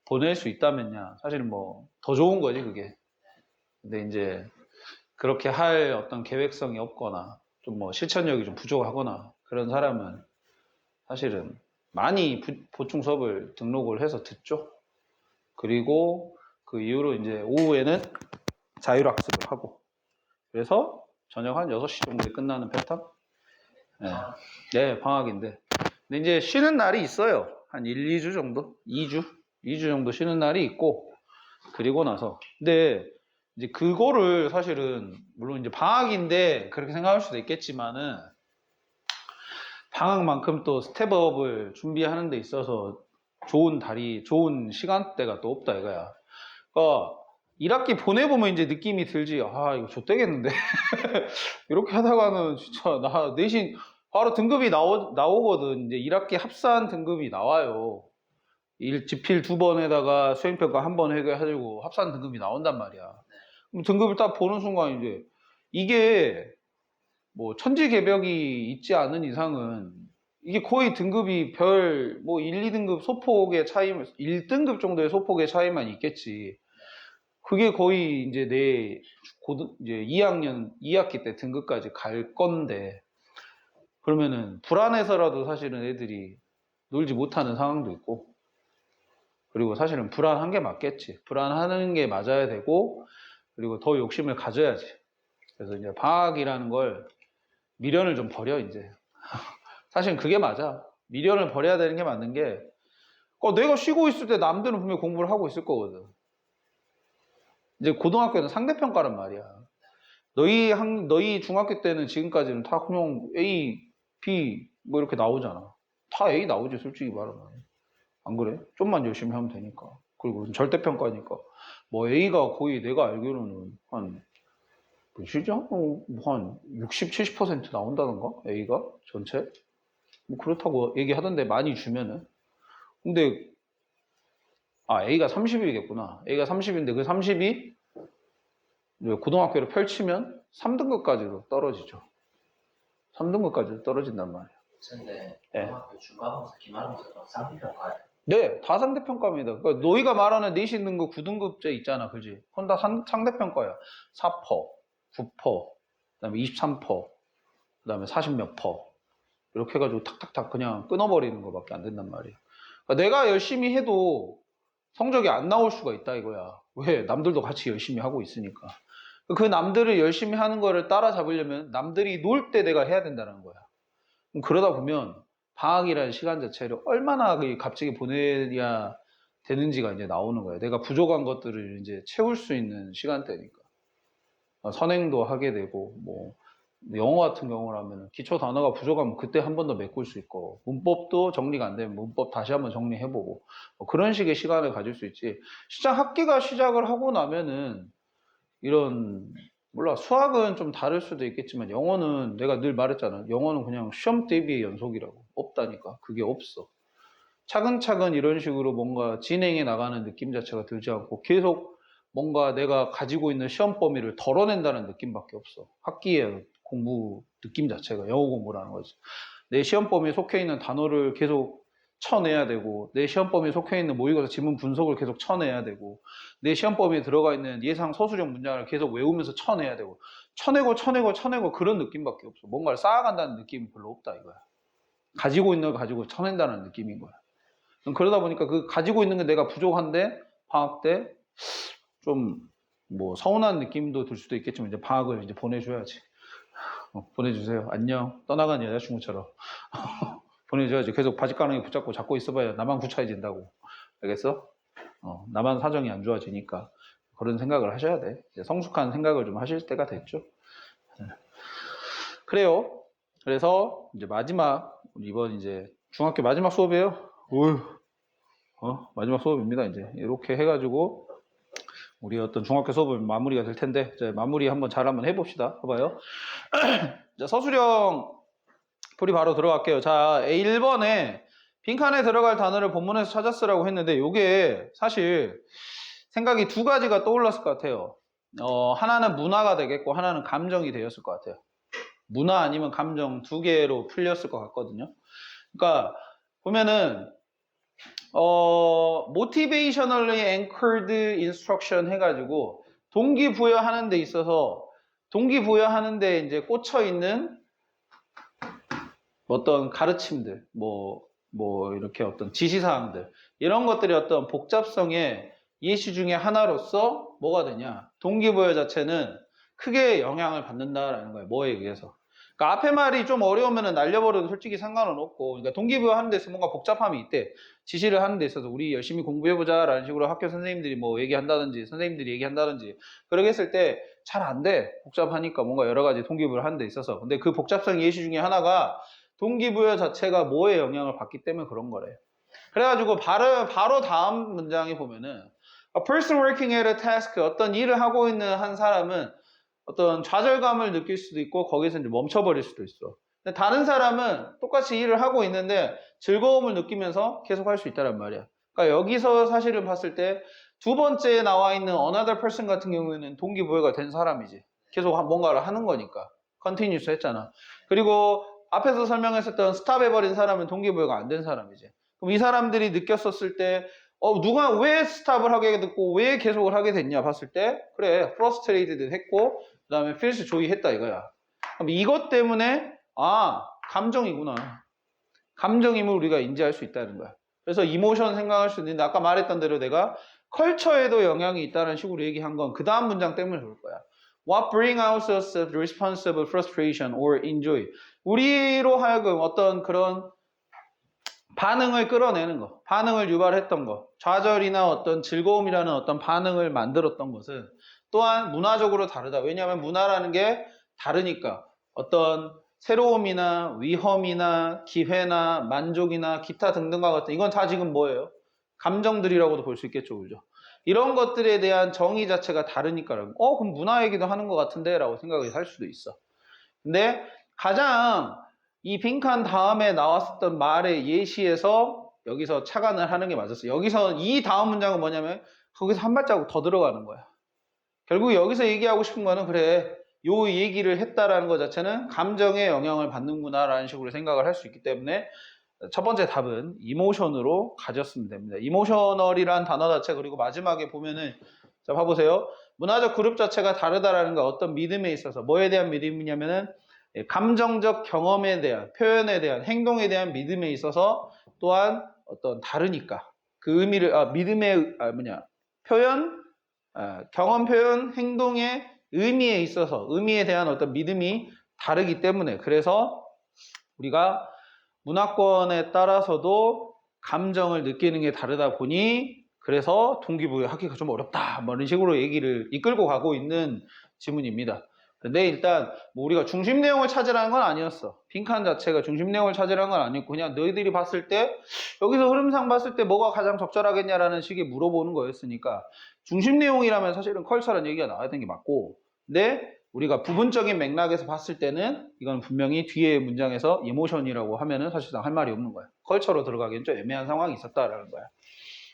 보낼 수 있다면야 사실은 뭐 더 좋은 거지 그게. 근데 이제 그렇게 할 어떤 계획성이 없거나 좀 뭐 실천력이 좀 부족하거나 그런 사람은 사실은 많이 보충 수업을 등록을 해서 듣죠. 그리고 그 이후로 이제 오후에는 자율학습을 하고 그래서 저녁 한 6시 정도에 끝나는 패턴? 네, 방학인데. 근데 이제 쉬는 날이 있어요. 한 1, 2주 정도? 2주 정도 쉬는 날이 있고 그리고 나서 근데 이제 그거를 사실은 물론 이제 방학인데 그렇게 생각할 수도 있겠지만은 방학만큼 또 스텝업을 준비하는 데 있어서 좋은 시간대가 또 없다 이거야. 그러니까 1학기 보내보면 이제 느낌이 들지. 이거 좆되겠는데. 이렇게 하다가는 진짜 나 내신 바로 등급이 나오거든. 이제 1학기 합산 등급이 나와요. 지필 2번에다가 수행평가 1번 해가지고 합산 등급이 나온단 말이야. 그럼 등급을 딱 보는 순간 이제 이게 뭐 천지개벽이 있지 않은 이상은 이게 거의 등급이 뭐 1, 2등급 소폭의 차이, 1등급 정도의 소폭의 차이만 있겠지. 그게 거의 이제 이제 2학기 때 등급까지 갈 건데, 그러면은 불안해서라도 사실은 애들이 놀지 못하는 상황도 있고, 그리고 사실은 불안한 게 맞겠지. 불안하는 게 맞아야 되고, 그리고 더 욕심을 가져야지. 그래서 이제 방학이라는 걸 미련을 좀 버려, 이제. 사실은 그게 맞아. 미련을 버려야 되는 게 맞는 게, 내가 쉬고 있을 때 남들은 분명히 공부를 하고 있을 거거든. 이제 고등학교는 상대평가란 말이야. 너희 중학교 때는 지금까지는 다 그냥 A, B 뭐 이렇게 나오잖아. 다 A 나오지, 솔직히 말하면. 안 그래? 좀만 열심히 하면 되니까. 그리고 절대평가니까. 뭐 A가 거의 내가 알기로는 뭐시죠? 한 60, 70% 나온다던가? A가? 전체? 뭐 그렇다고 얘기하던데 많이 주면은. 근데 A가 30이겠구나. A가 30인데 그 30이 고등학교를 펼치면 3등급까지도 떨어지죠. 3등급까지도 떨어진단 말이에요. 근데 고등학교 중간고사, 기말고사 상대평가예요. 네, 다 상대평가입니다. 그러니까 너희가 말하는 내신 등급 9등급제 있잖아, 그지? 그건 다 상대평가야. 4%, 9%, 그다음에 23%, 그다음에 40몇 %. 이렇게 해가지고 탁탁탁 그냥 끊어버리는 것밖에 안 된단 말이에요. 그러니까 내가 열심히 해도 성적이 안 나올 수가 있다 이거야. 왜? 남들도 같이 열심히 하고 있으니까. 그 남들을 열심히 하는 거를 따라잡으려면 남들이 놀 때 내가 해야 된다는 거야. 그러다 보면 방학이라는 시간 자체를 얼마나 값지게 보내야 되는지가 이제 나오는 거야. 내가 부족한 것들을 이제 채울 수 있는 시간대니까. 선행도 하게 되고, 뭐, 영어 같은 경우라면 기초 단어가 부족하면 그때 한 번 더 메꿀 수 있고 문법도 정리가 안 되면 문법 다시 한번 정리해보고 뭐 그런 식의 시간을 가질 수 있지. 학기가 시작을 하고 나면은 이런 몰라 수학은 좀 다를 수도 있겠지만 영어는 내가 늘 말했잖아. 영어는 그냥 시험 대비의 연속이라고. 없다니까. 그게 없어. 차근차근 이런 식으로 뭔가 진행해 나가는 느낌 자체가 들지 않고 계속 뭔가 내가 가지고 있는 시험 범위를 덜어낸다는 느낌밖에 없어. 학기의 공부 느낌 자체가 영어 공부라는 거지. 내 시험 범위에 속해 있는 단어를 계속 쳐내야 되고 내 시험 범위에 속해 있는 모의고사 지문 분석을 계속 쳐내야 되고 내 시험 범위에 들어가 있는 예상 서술형 문장을 계속 외우면서 쳐내야 되고 쳐내고 그런 느낌밖에 없어. 뭔가를 쌓아간다는 느낌이 별로 없다 이거야. 가지고 있는 걸 가지고 쳐낸다는 느낌인 거야. 그러다 보니까 그 가지고 있는 게 내가 부족한데 방학 때 좀 뭐 서운한 느낌도 들 수도 있겠지만 이제 방학을 이제 보내줘야지. 보내주세요. 안녕. 떠나간 여자친구처럼 보내줘야지. 계속 바짓가랑이 붙잡고 잡고 있어봐야 나만 구차해진다고. 알겠어? 나만 사정이 안 좋아지니까 그런 생각을 하셔야 돼. 이제 성숙한 생각을 좀 하실 때가 됐죠. 그래요. 그래서 이제 마지막 이번 이제 중학교 마지막 수업이에요. 마지막 수업입니다. 이제 이렇게 해가지고 우리 어떤 중학교 수업은 마무리가 될 텐데 이제 마무리 한번 해봅시다. 봐봐요. 자, 서술형 풀이 바로 들어갈게요. 자, 1번에 빈칸에 들어갈 단어를 본문에서 찾아 쓰라고 했는데 이게 사실 생각이 두 가지가 떠올랐을 것 같아요. 하나는 문화가 되겠고 하나는 감정이 되었을 것 같아요. 문화 아니면 감정 두 개로 풀렸을 것 같거든요. 그러니까 보면은 motivationally anchored instruction 해가지고 동기부여하는 데 있어서 동기부여하는 데 이제 꽂혀 있는 어떤 가르침들, 뭐 이렇게 어떤 지시사항들 이런 것들이 어떤 복잡성의 예시 중에 하나로서 뭐가 되냐? 동기부여 자체는 크게 영향을 받는다라는 거예요. 뭐에 의해서? 그러니까 앞에 말이 좀 어려우면 날려버려도 솔직히 상관은 없고, 그러니까 동기부여 하는 데서 뭔가 복잡함이 있대. 지시를 하는 데 있어서 우리 열심히 공부해보자 라는 식으로 학교 선생님들이 뭐 얘기한다든지 선생님들이 얘기한다든지 그렇게 했을 때 잘 안 돼. 복잡하니까 뭔가 여러 가지 동기부여를 하는 데 있어서. 근데 그 복잡성 예시 중에 하나가 동기부여 자체가 뭐에 영향을 받기 때문에 그런 거래요. 그래가지고 바로 다음 문장에 보면은 A person working at a task, 어떤 일을 하고 있는 한 사람은 어떤 좌절감을 느낄 수도 있고 거기서 이제 멈춰버릴 수도 있어. 근데 다른 사람은 똑같이 일을 하고 있는데 즐거움을 느끼면서 계속 할 수 있다는 말이야. 그러니까 여기서 사실은 봤을 때 두 번째에 나와 있는 another person 같은 경우에는 동기부여가 된 사람이지. 계속 뭔가를 하는 거니까. continuous 했잖아. 그리고 앞에서 설명했었던 stop 해버린 사람은 동기부여가 안 된 사람이지. 그럼 이 사람들이 느꼈었을 때 누가 왜 스탑을 하게 됐고 왜 계속을 하게 됐냐 봤을 때 그래 frustrated 했고 그 다음에 feels joy 했다 이거야. 그럼 이것 때문에 감정이구나. 감정임을 우리가 인지할 수 있다는 거야. 그래서 이모션 생각할 수 있는데 아까 말했던 대로 내가 컬처에도 영향이 있다는 식으로 얘기한 건 그 다음 문장 때문에 그럴 거야. What bring out us the response of frustration or enjoy. 우리로 하여금 어떤 그런 반응을 끌어내는 거, 반응을 유발했던 거, 좌절이나 어떤 즐거움이라는 어떤 반응을 만들었던 것은 또한 문화적으로 다르다. 왜냐하면 문화라는 게 다르니까 어떤 새로움이나 위험이나 기회나 만족이나 기타 등등과 같은 이건 다 지금 뭐예요? 감정들이라고도 볼 수 있겠죠, 그죠? 이런 것들에 대한 정의 자체가 다르니까 그럼 문화 얘기도 하는 것 같은데 라고 생각을 할 수도 있어. 근데 가장 이 빈칸 다음에 나왔었던 말의 예시에서 여기서 착안을 하는 게 맞았어요. 여기서 이 다음 문장은 뭐냐면 거기서 한 발자국 더 들어가는 거야. 결국 여기서 얘기하고 싶은 거는 그래 요 얘기를 했다라는 것 자체는 감정에 영향을 받는구나 라는 식으로 생각을 할 수 있기 때문에 첫 번째 답은 이모션으로 가졌으면 됩니다. 이모셔널이란 단어 자체 그리고 마지막에 보면은 자 봐보세요. 문화적 그룹 자체가 다르다라는 거 어떤 믿음에 있어서 뭐에 대한 믿음이냐면은 감정적 경험에 대한 표현에 대한 행동에 대한 믿음에 있어서 또한 어떤 다르니까 그 의미를 믿음의 표현 경험 표현 행동의 의미에 있어서 의미에 대한 어떤 믿음이 다르기 때문에 그래서 우리가 문화권에 따라서도 감정을 느끼는 게 다르다 보니 그래서 동기부여하기가 좀 어렵다 뭐 이런 식으로 얘기를 이끌고 가고 있는 지문입니다. 근데 일단 뭐 우리가 중심 내용을 찾으라는 건 아니었어. 빈칸 자체가 중심 내용을 찾으라는 건 아니고 그냥 너희들이 봤을 때 여기서 흐름상 봤을 때 뭐가 가장 적절하겠냐라는 식의 물어보는 거였으니까 중심 내용이라면 사실은 컬처라는 얘기가 나와야 되는 게 맞고, 근데 우리가 부분적인 맥락에서 봤을 때는 이건 분명히 뒤에 문장에서 이모션이라고 하면은 사실상 할 말이 없는 거야. 컬처로 들어가기엔 좀 애매한 상황이 있었다라는 거야.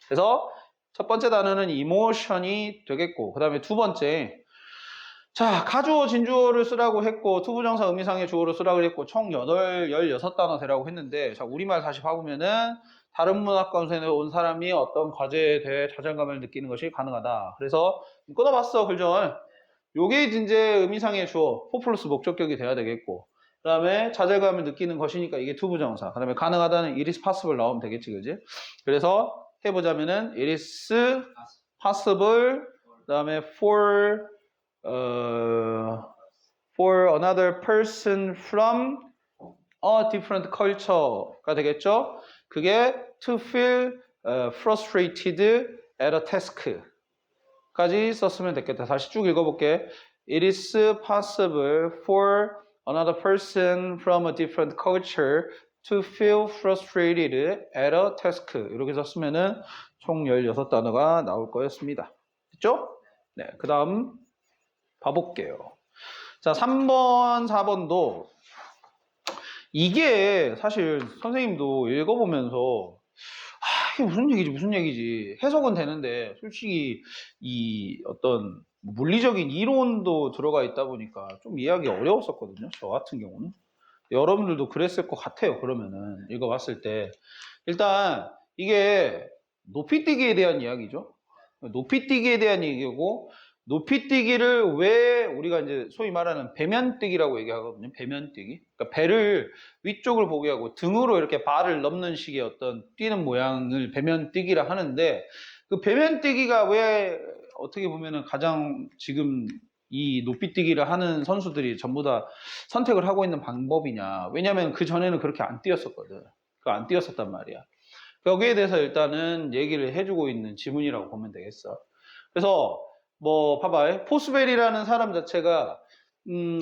그래서 첫 번째 단어는 이모션이 되겠고, 그 다음에 두 번째, 자, 가주어, 진주어를 쓰라고 했고, 투부정사 의미상의 주어를 쓰라고 했고, 총 16단어 되라고 했는데, 자, 우리말 다시 봐보면은, 다른 문화권에서 온 사람이 어떤 과제에 대해 자존감을 느끼는 것이 가능하다. 그래서, 끊어봤어, 글전. 요게 이제 의미상의 주어, 포 플러스 목적격이 돼야 되겠고, 그 다음에 자존감을 느끼는 것이니까 이게 투부정사. 그 다음에 가능하다는 it is possible 나오면 되겠지, 그지? 그래서 해보자면은, it is possible, 그 다음에 for another person from a different culture가 되겠죠. 그게 to feel frustrated at a task까지 썼으면 되겠다. 다시 쭉 읽어볼게. It is possible for another person from a different culture to feel frustrated at a task. 이렇게 썼으면은 총 16단어가 나올 거였습니다. 됐죠? 네, 그 다음 봐볼게요. 자, 3번, 4번도 이게 사실 선생님도 읽어보면서 이게 무슨 얘기지 해석은 되는데 솔직히 이 어떤 물리적인 이론도 들어가 있다 보니까 좀 이해하기 어려웠었거든요. 저 같은 경우는. 여러분들도 그랬을 것 같아요. 그러면은 읽어봤을 때 일단 이게 높이뛰기에 대한 이야기죠. 높이뛰기에 대한 얘기고, 높이뛰기를 왜 우리가 이제 소위 말하는 배면뛰기라고 얘기하거든요. 배면뛰기. 그러니까 배를 위쪽을 보게 하고 등으로 이렇게 발을 넘는 식의 어떤 뛰는 모양을 배면뛰기라 하는데, 그 배면뛰기가 왜 어떻게 보면은 가장 지금 이 높이뛰기를 하는 선수들이 전부 다 선택을 하고 있는 방법이냐. 왜냐면 그 전에는 그렇게 안 뛰었었거든. 그 안 뛰었었단 말이야. 여기에 대해서 일단은 얘기를 해주고 있는 지문이라고 보면 되겠어. 그래서 뭐 봐봐요. 포스벨이라는 사람 자체가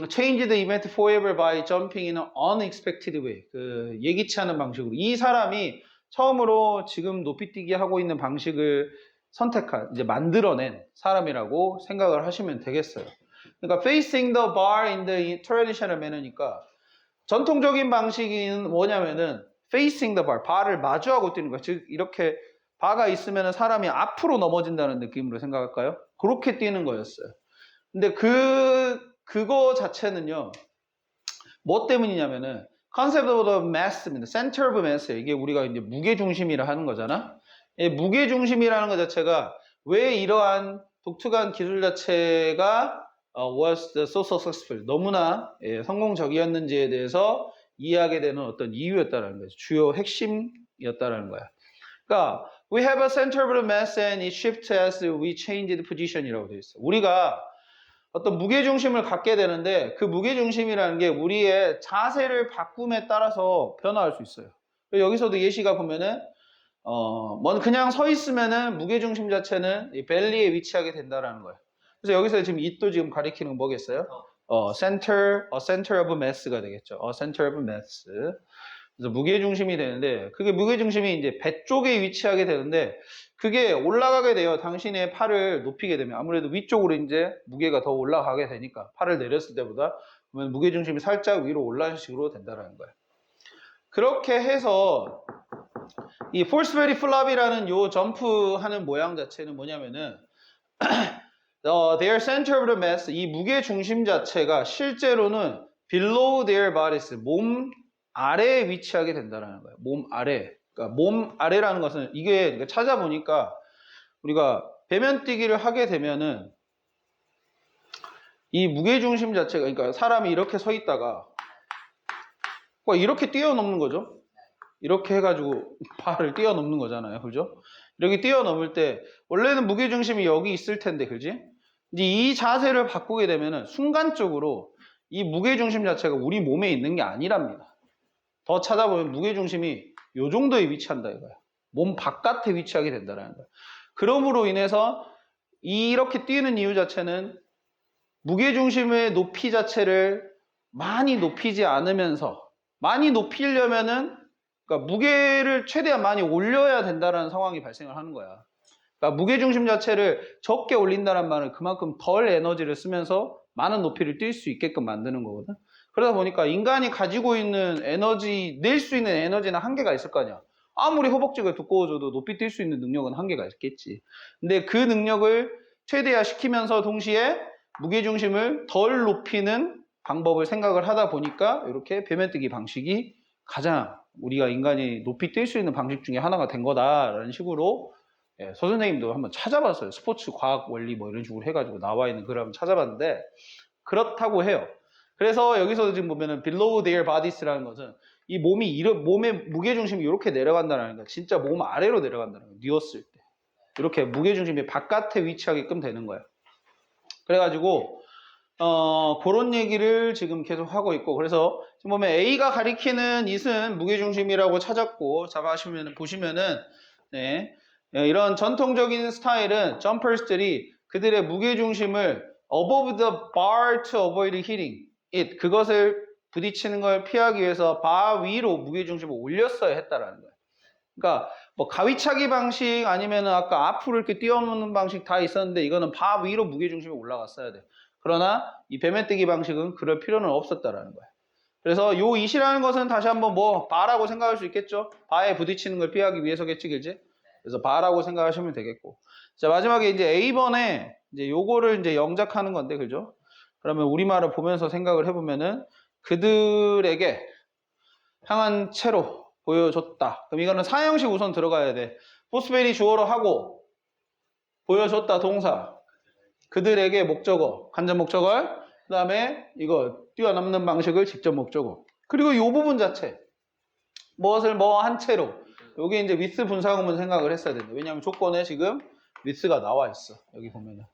change the event forever by jumping in an unexpected way. 그 예기치 않은 방식으로 이 사람이 처음으로 지금 높이뛰기 하고 있는 방식을 선택한 이제 만들어낸 사람이라고 생각을 하시면 되겠어요. 그러니까 facing the bar in the traditional manner니까 전통적인 방식은 뭐냐면은 facing the bar, bar을 마주하고 뛰는 거야. 즉 이렇게 바가 있으면 사람이 앞으로 넘어진다는 느낌으로 생각할까요? 그렇게 뛰는 거였어요. 근데 그거 자체는요, 뭐 때문이냐면은, concept of the mass입니다. center of mass. 이게 우리가 이제 무게중심이라 하는 거잖아? 이 무게중심이라는 것 자체가 왜 이러한 독특한 기술 자체가 was so successful, 너무나 성공적이었는지에 대해서 이해하게 되는 어떤 이유였다는 거죠. 주요 핵심이었다는 거야. 그러니까 we have a center of mass and it shifts as we change the position이라고 되어 있어. 우리가 어떤 무게중심을 갖게 되는데 그 무게중심이라는 게 우리의 자세를 바꿈에 따라서 변화할 수 있어요. 여기서도 예시가 보면은 뭐 그냥 서 있으면은 무게중심 자체는 이 벨리에 위치하게 된다라는 거예요. 그래서 여기서 지금 it도 지금 가리키는 건 뭐겠어요? center of mass가 되겠죠. center of mass. 그래서 무게중심이 되는데, 그게 무게중심이 이제 배 쪽에 위치하게 되는데, 그게 올라가게 돼요. 당신의 팔을 높이게 되면. 아무래도 위쪽으로 이제 무게가 더 올라가게 되니까, 팔을 내렸을 때보다, 그러면 무게중심이 살짝 위로 올라가는 식으로 된다는 거예요. 그렇게 해서, 이 force belly flop이라는 요 점프하는 모양 자체는 뭐냐면은, their center of the mass, 이 무게중심 자체가 실제로는 below their bodies, 몸 아래에 위치하게 된다는 거예요. 몸 아래. 그러니까 몸 아래라는 것은 이게 찾아보니까 우리가 배면뛰기를 하게 되면은 이 무게중심 자체가, 그러니까 사람이 이렇게 서 있다가 이렇게 뛰어넘는 거죠. 이렇게 해가지고 발을 뛰어넘는 거잖아요. 그죠? 이렇게 뛰어넘을 때 원래는 무게중심이 여기 있을 텐데, 그지? 이제 이 자세를 바꾸게 되면은 순간적으로 이 무게중심 자체가 우리 몸에 있는 게 아니랍니다. 더 찾아보면 무게중심이 요 정도에 위치한다 이거야. 몸 바깥에 위치하게 된다는 거야. 그러므로 인해서 이렇게 뛰는 이유 자체는 무게중심의 높이 자체를 많이 높이지 않으면서 많이 높이려면은 그러니까 무게를 최대한 많이 올려야 된다는 상황이 발생을 하는 거야. 그러니까 무게중심 자체를 적게 올린다는 말은 그만큼 덜 에너지를 쓰면서 많은 높이를 뛸 수 있게끔 만드는 거거든. 그러다 보니까 인간이 가지고 있는 에너지, 낼 수 있는 에너지는 한계가 있을 거 아니야. 아무리 허벅지가 두꺼워져도 높이 뛸 수 있는 능력은 한계가 있겠지. 근데 그 능력을 최대화시키면서 동시에 무게중심을 덜 높이는 방법을 생각을 하다 보니까 이렇게 배면뜨기 방식이 가장 우리가 인간이 높이 뛸 수 있는 방식 중에 하나가 된 거다라는 식으로 서 선생님도 한번 찾아봤어요. 스포츠 과학 원리 뭐 이런 식으로 해가지고 나와 있는 글을 한번 찾아봤는데 그렇다고 해요. 그래서 여기서 지금 보면은 below their bodies라는 것은 이 몸의 무게중심이 이렇게 내려간다는 거, 진짜 몸 아래로 내려간다는 거예요. 누웠을 때. 이렇게 무게중심이 바깥에 위치하게끔 되는 거예요. 그래가지고 그런 얘기를 지금 계속 하고 있고, 그래서 지금 보면 A가 가리키는 it은 무게중심이라고 찾았고, 보시면은 네, 이런 전통적인 스타일은 점퍼스들이 그들의 무게중심을 above the bar to avoid hitting it, 그것을 부딪히는 걸 피하기 위해서 바 위로 무게중심을 올렸어야 했다라는 거예요. 그러니까 뭐 가위차기 방식 아니면은 아까 앞으로 이렇게 뛰어놓는 방식 다 있었는데 이거는 바 위로 무게중심이 올라갔어야 돼. 그러나 이 배면뜨기 방식은 그럴 필요는 없었다라는 거예요. 그래서 요 it이라는 것은 다시 한번 뭐 바라고 생각할 수 있겠죠. 바에 부딪히는 걸 피하기 위해서겠지, 그지? 그래서 바라고 생각하시면 되겠고. 자, 마지막에 이제 A번에 이제 요거를 이제 영작하는 건데, 그죠? 그러면 우리말을 보면서 생각을 해보면은 그들에게 향한 채로 보여줬다. 그럼 이거는 사형식 우선 들어가야 돼. 포스벨이 주어로 하고 보여줬다 동사. 그들에게 목적어, 간접 목적어. 그 다음에 이거 뛰어넘는 방식을 직접 목적어. 그리고 이 부분 자체. 무엇을 뭐 한 채로. 여기 이제 with 분사구문 생각을 했어야 된다. 왜냐하면 조건에 지금 with가 나와 있어. 여기 보면은.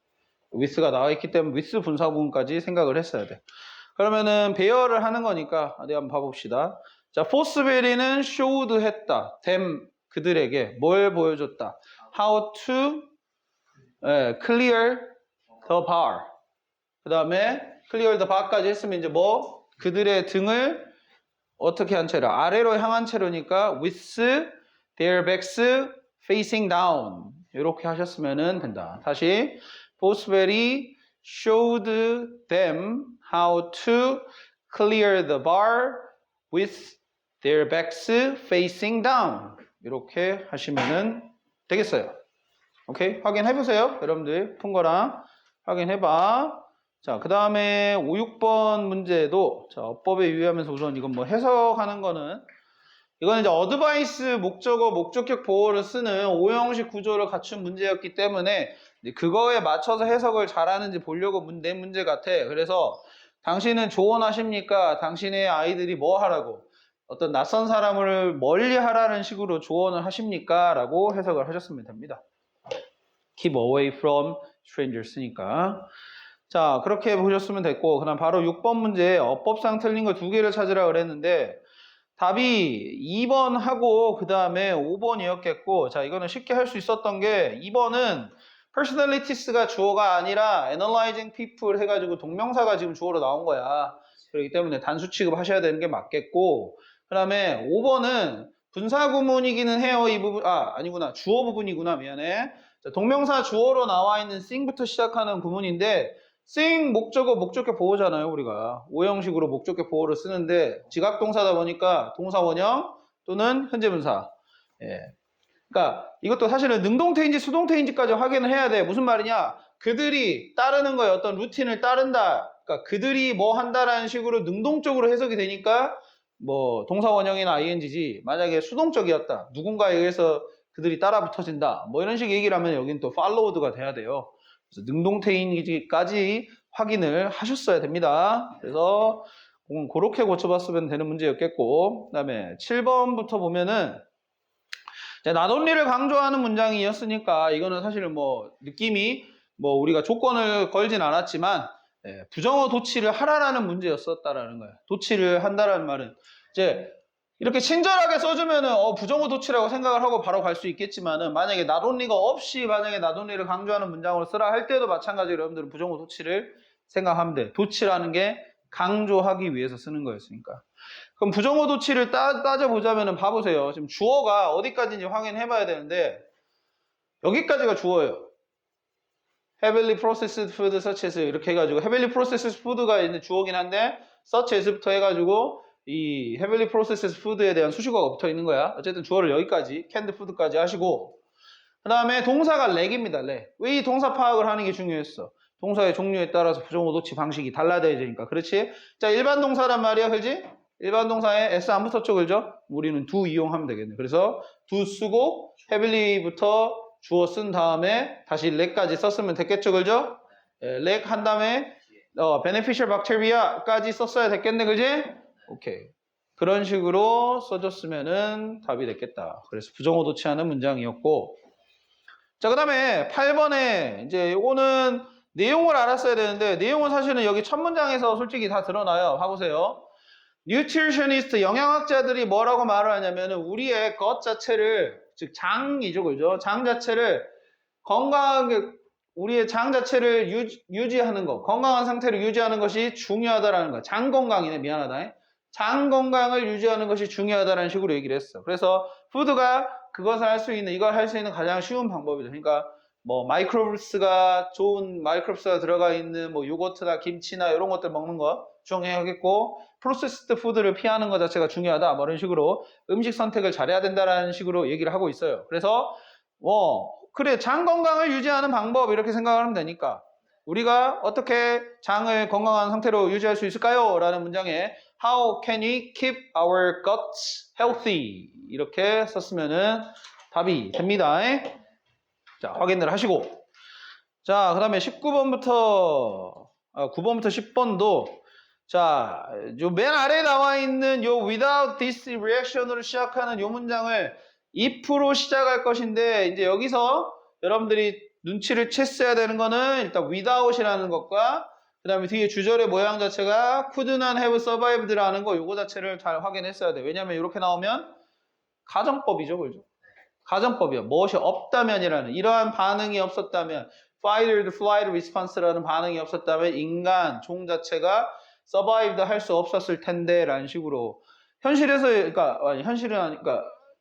with가 나와 있기 때문에 with 분사구문까지 생각을 했어야 돼. 그러면은 배열을 하는 거니까 어디 한번 봐봅시다. 자, 포스베리는 showed 했다. them 그들에게 뭘 보여줬다. How to clear the bar. 그 다음에 clear the bar까지 했으면 이제 뭐 그들의 등을 어떻게 한 채로 아래로 향한 채로니까 with their backs facing down 이렇게 하셨으면 된다. 다시 포스베리 showed them how to clear the bar with their backs facing down. 이렇게 하시면 되겠어요. 오케이? 확인해 보세요. 여러분들 푼 거랑 확인해 봐. 자, 그 다음에 5, 6번 문제도 자, 어법에 유의하면서 우선 이건 뭐 해석하는 거는 이거는 이제 어드바이스 목적어 목적격 보호를 쓰는 오형식 구조를 갖춘 문제였기 때문에 그거에 맞춰서 해석을 잘하는지 보려고 낸 문제 같아. 그래서 당신은 조언하십니까? 당신의 아이들이 뭐 하라고? 어떤 낯선 사람을 멀리 하라는 식으로 조언을 하십니까? 라고 해석을 하셨으면 됩니다. Keep away from strangers니까. 자, 그렇게 보셨으면 됐고, 그다음 바로 6번 문제 어법상 틀린 거 2개를 찾으라 그랬는데 답이 2번 하고 그 다음에 5번이었겠고, 자, 이거는 쉽게 할 수 있었던 게 2번은 personalities가 주어가 아니라 analyzing people 해가지고 동명사가 지금 주어로 나온 거야. 그렇기 때문에 단수 취급하셔야 되는 게 맞겠고, 그 다음에 5번은 분사구문이기는 해요. 이 부분, 아니구나. 주어 부분이구나. 미안해. 자, 동명사 주어로 나와 있는 sing부터 시작하는 구문인데 sing 목적어 목적격 보호잖아요. 우리가 오형식으로 목적격 보호를 쓰는데 지각동사다 보니까 동사 원형 또는 현재분사. 예. 그러니까 이것도 사실은 능동태인지 수동태인지까지 확인을 해야 돼. 무슨 말이냐? 그들이 따르는 거에 어떤 루틴을 따른다. 그러니까 그들이 뭐 한다라는 식으로 능동적으로 해석이 되니까 뭐 동사 원형이나 ing지. 만약에 수동적이었다. 누군가에 의해서 그들이 따라 붙어진다. 뭐 이런 식 얘기를 하면 여긴 또 followed가 돼야 돼요. 그래서 능동태인지까지 확인을 하셨어야 됩니다. 그래서 그렇게 고쳐봤으면 되는 문제였겠고, 그 다음에 7번부터 보면은 나돈리를 강조하는 문장이었으니까 이거는 사실은 뭐 느낌이 뭐 우리가 조건을 걸진 않았지만 부정어 도치를 하라라는 문제였었다라는 거예요. 도치를 한다라는 말은 이제 이렇게 친절하게 써주면은 부정어 도치라고 생각을 하고 바로 갈 수 있겠지만은 만약에 나돈리가 없이 만약에 나돈리를 강조하는 문장으로 쓰라 할 때도 마찬가지로 여러분들은 부정어 도치를 생각하면 돼. 도치라는 게 강조하기 위해서 쓰는 거였으니까. 그럼 부정어 도치를 따져보자면 봐보세요. 지금 주어가 어디까지인지 확인해 봐야 되는데 여기까지가 주어예요. heavily processed food such as 이렇게 해가지고 heavily processed food가 있는 주어긴 한데 such as부터 해가지고 이 heavily processed food에 대한 수식어가 붙어 있는 거야. 어쨌든 주어를 여기까지 canned food까지 하시고 그 다음에 동사가 leg입니다. leg. 왜 이 동사 파악을 하는 게 중요했어? 동사의 종류에 따라서 부정어 도치 방식이 달라야 되니까. 그렇지? 자, 일반 동사란 말이야. 그렇지? 일반 동사에 s 안 붙었죠. 그죠? 우리는 do 이용하면 되겠네. 그래서 do 쓰고 heavily부터 주어 쓴 다음에 다시 leg까지 썼으면 됐겠죠. 그죠? leg 한 다음에 beneficial bacteria까지 썼어야 됐겠네. 그지? 오케이. 그런 식으로 써줬으면은 답이 됐겠다. 그래서 부정어 도치하는 문장이었고 자, 그 다음에 8번에 이제 요거는 내용을 알았어야 되는데 내용은 사실은 여기 첫 문장에서 솔직히 다 드러나요. 봐보세요. 뉴트리셔니스트 영양학자들이 뭐라고 말을 하냐면은 우리의 것 자체를 즉 장이죠. 그죠? 장 자체를 건강하게 우리의 장 자체를 유지하는 것, 건강한 상태를 유지하는 것이 중요하다라는 거. 장 건강이네. 미안하다. 장 건강을 유지하는 것이 중요하다라는 식으로 얘기를 했어. 그래서 푸드가 그것을 할 수 있는 이걸 할 수 있는 가장 쉬운 방법이죠. 그러니까 뭐 마이크로브스가 좋은 마이크로브스가 들어가 있는 뭐 요거트나 김치나 이런 것들 먹는 거 중요하겠고 프로세스드 푸드를 피하는 것 자체가 중요하다. 뭐 이런 식으로 음식 선택을 잘해야 된다라는 식으로 얘기를 하고 있어요. 그래서 그래 장 건강을 유지하는 방법 이렇게 생각하면 되니까 우리가 어떻게 장을 건강한 상태로 유지할 수 있을까요? 라는 문장에 How can we keep our guts healthy? 이렇게 썼으면은 답이 됩니다. 자, 확인을 하시고. 자, 그 다음에 19번부터, 9번부터 10번도, 자, 요 맨 아래에 나와 있는 요 without this reaction으로 시작하는 요 문장을 if로 시작할 것인데, 이제 여기서 여러분들이 눈치를 챘어야 되는 거는 일단 without이라는 것과 그 다음에 뒤에 주절의 모양 자체가 could not have survived라는 거 요거 자체를 잘 확인했어야 돼. 왜냐면 이렇게 나오면 가정법이죠. 그죠? 가정법이야. 무엇이 없다면이라는 이러한 반응이 없었다면 flight response라는 반응이 없었다면 인간, 종 자체가 survived 할 수 없었을 텐데 라는 식으로 현실에서 그러니까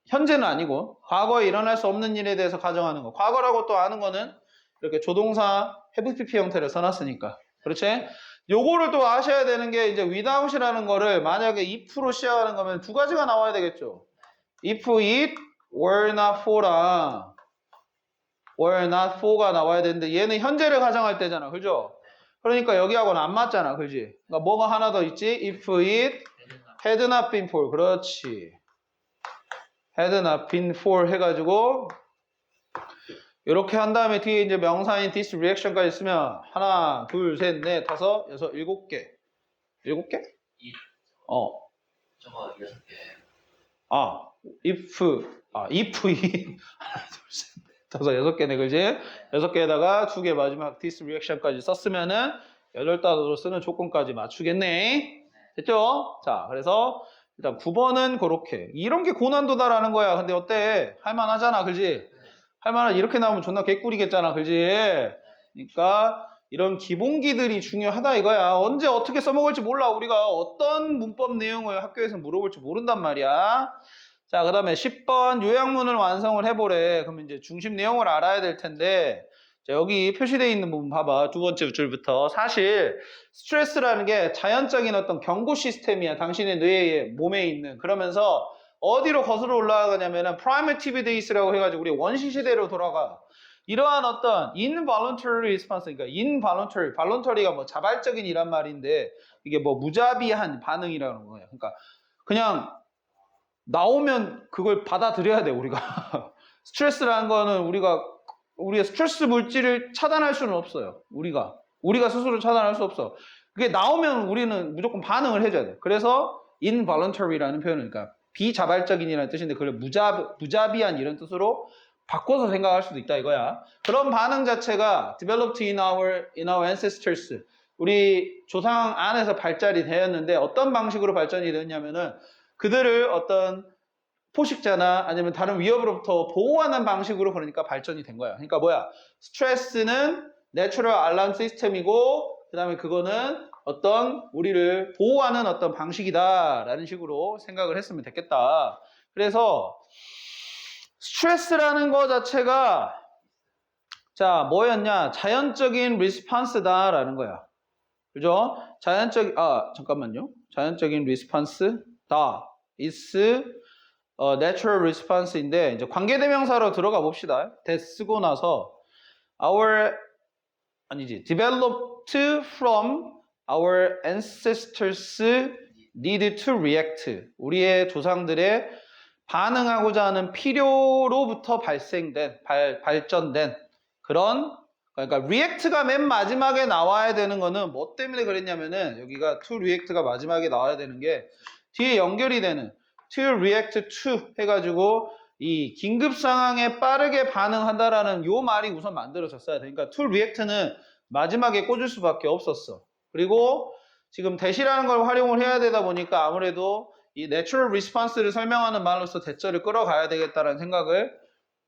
현재는 아니고 과거에 일어날 수 없는 일에 대해서 가정하는 거. 과거라고 또 아는 거는 이렇게 조동사 have pp 형태를 써놨으니까. 그렇지? 요거를 또 아셔야 되는 게 이제 without이라는 거를 만약에 if로 시작하는 거면 두 가지가 나와야 되겠죠. if it were not for랑 were not for가 나와야 되는데 얘는 현재를 가정할 때잖아. 그죠? 그러니까 여기하고는 안 맞잖아. 그지? 그러니까 뭐가 하나 더 있지? if it had not been for. 그렇지. had not been for 해가지고 이렇게 한 다음에 뒤에 이제 명사인 this reaction까지 쓰면 하나, 둘, 셋, 넷, 다섯, 여섯, 일곱 개. 일곱 개? 저거 6개. if it 하나, 둘, 셋, 넷, 다섯, 여섯 개네, 그지? 여섯 개에다가 두 개 마지막 this reaction까지 썼으면은 여덟 단어로 쓰는 조건까지 맞추겠네. 됐죠? 자, 그래서 일단 9번은 그렇게. 이런 게 고난도다라는 거야. 근데 어때? 할만하잖아, 그지? 할만한 이렇게 나오면 존나 개꿀이겠잖아, 그지? 그러니까 이런 기본기들이 중요하다 이거야. 언제 어떻게 써먹을지 몰라. 우리가 어떤 문법 내용을 학교에서 물어볼지 모른단 말이야. 자, 그 다음에 10번 요약문을 완성을 해보래. 그러면 이제 중심 내용을 알아야 될 텐데 자, 여기 표시되어 있는 부분 봐봐. 두 번째 줄부터. 사실 스트레스라는 게 자연적인 어떤 경고 시스템이야. 당신의 뇌에 몸에 있는. 그러면서 어디로 거슬러 올라가냐면은 primitive days라고 해가지고 우리 원시 시대로 돌아가. 이러한 어떤 involuntary response, 그러니까 involuntary, voluntary가 뭐 자발적인 이란 말인데 이게 뭐 무자비한 반응이라는 거예요. 그러니까 그냥 나오면 그걸 받아들여야 돼 우리가. 스트레스라는 거는 우리의 스트레스 물질을 차단할 수는 없어요. 우리가 스스로 차단할 수 없어. 그게 나오면 우리는 무조건 반응을 해줘야 돼. 그래서 involuntary라는 표현은 그러니까 비자발적인이라는 뜻인데 그걸 무자비한 이런 뜻으로 바꿔서 생각할 수도 있다 이거야. 그런 반응 자체가 developed in our ancestors. 우리 조상 안에서 발달이 되었는데 어떤 방식으로 발전이 되었냐면은 그들을 어떤 포식자나 아니면 다른 위협으로부터 보호하는 방식으로 그러니까 발전이 된 거야. 그러니까 뭐야? 스트레스는 내추럴 알람 시스템이고 그 다음에 그거는 어떤 우리를 보호하는 어떤 방식이다라는 식으로 생각을 했으면 됐겠다. 그래서 스트레스라는 거 자체가 자 뭐였냐? 자연적인 리스폰스다라는 거야. 그죠? 잠깐만요. 자연적인 리스폰스다. is natural response인데 이제 관계대명사로 들어가 봅시다. that 쓰고 나서 developed from our ancestors need to react. 우리의 조상들의 반응하고자 하는 필요로부터 발전된 그런 그러니까 react가 맨 마지막에 나와야 되는 거는 뭐 때문에 그랬냐면은 여기가 to react가 마지막에 나와야 되는 게 뒤에 연결이 되는 to react to 해가지고 이 긴급 상황에 빠르게 반응한다라는 요 말이 우선 만들어졌어야 돼. 그러니까 to react는 마지막에 꽂을 수밖에 없었어. 그리고 지금 대시라는 걸 활용을 해야 되다 보니까 아무래도 이 natural response를 설명하는 말로서 대절을 끌어가야 되겠다라는 생각을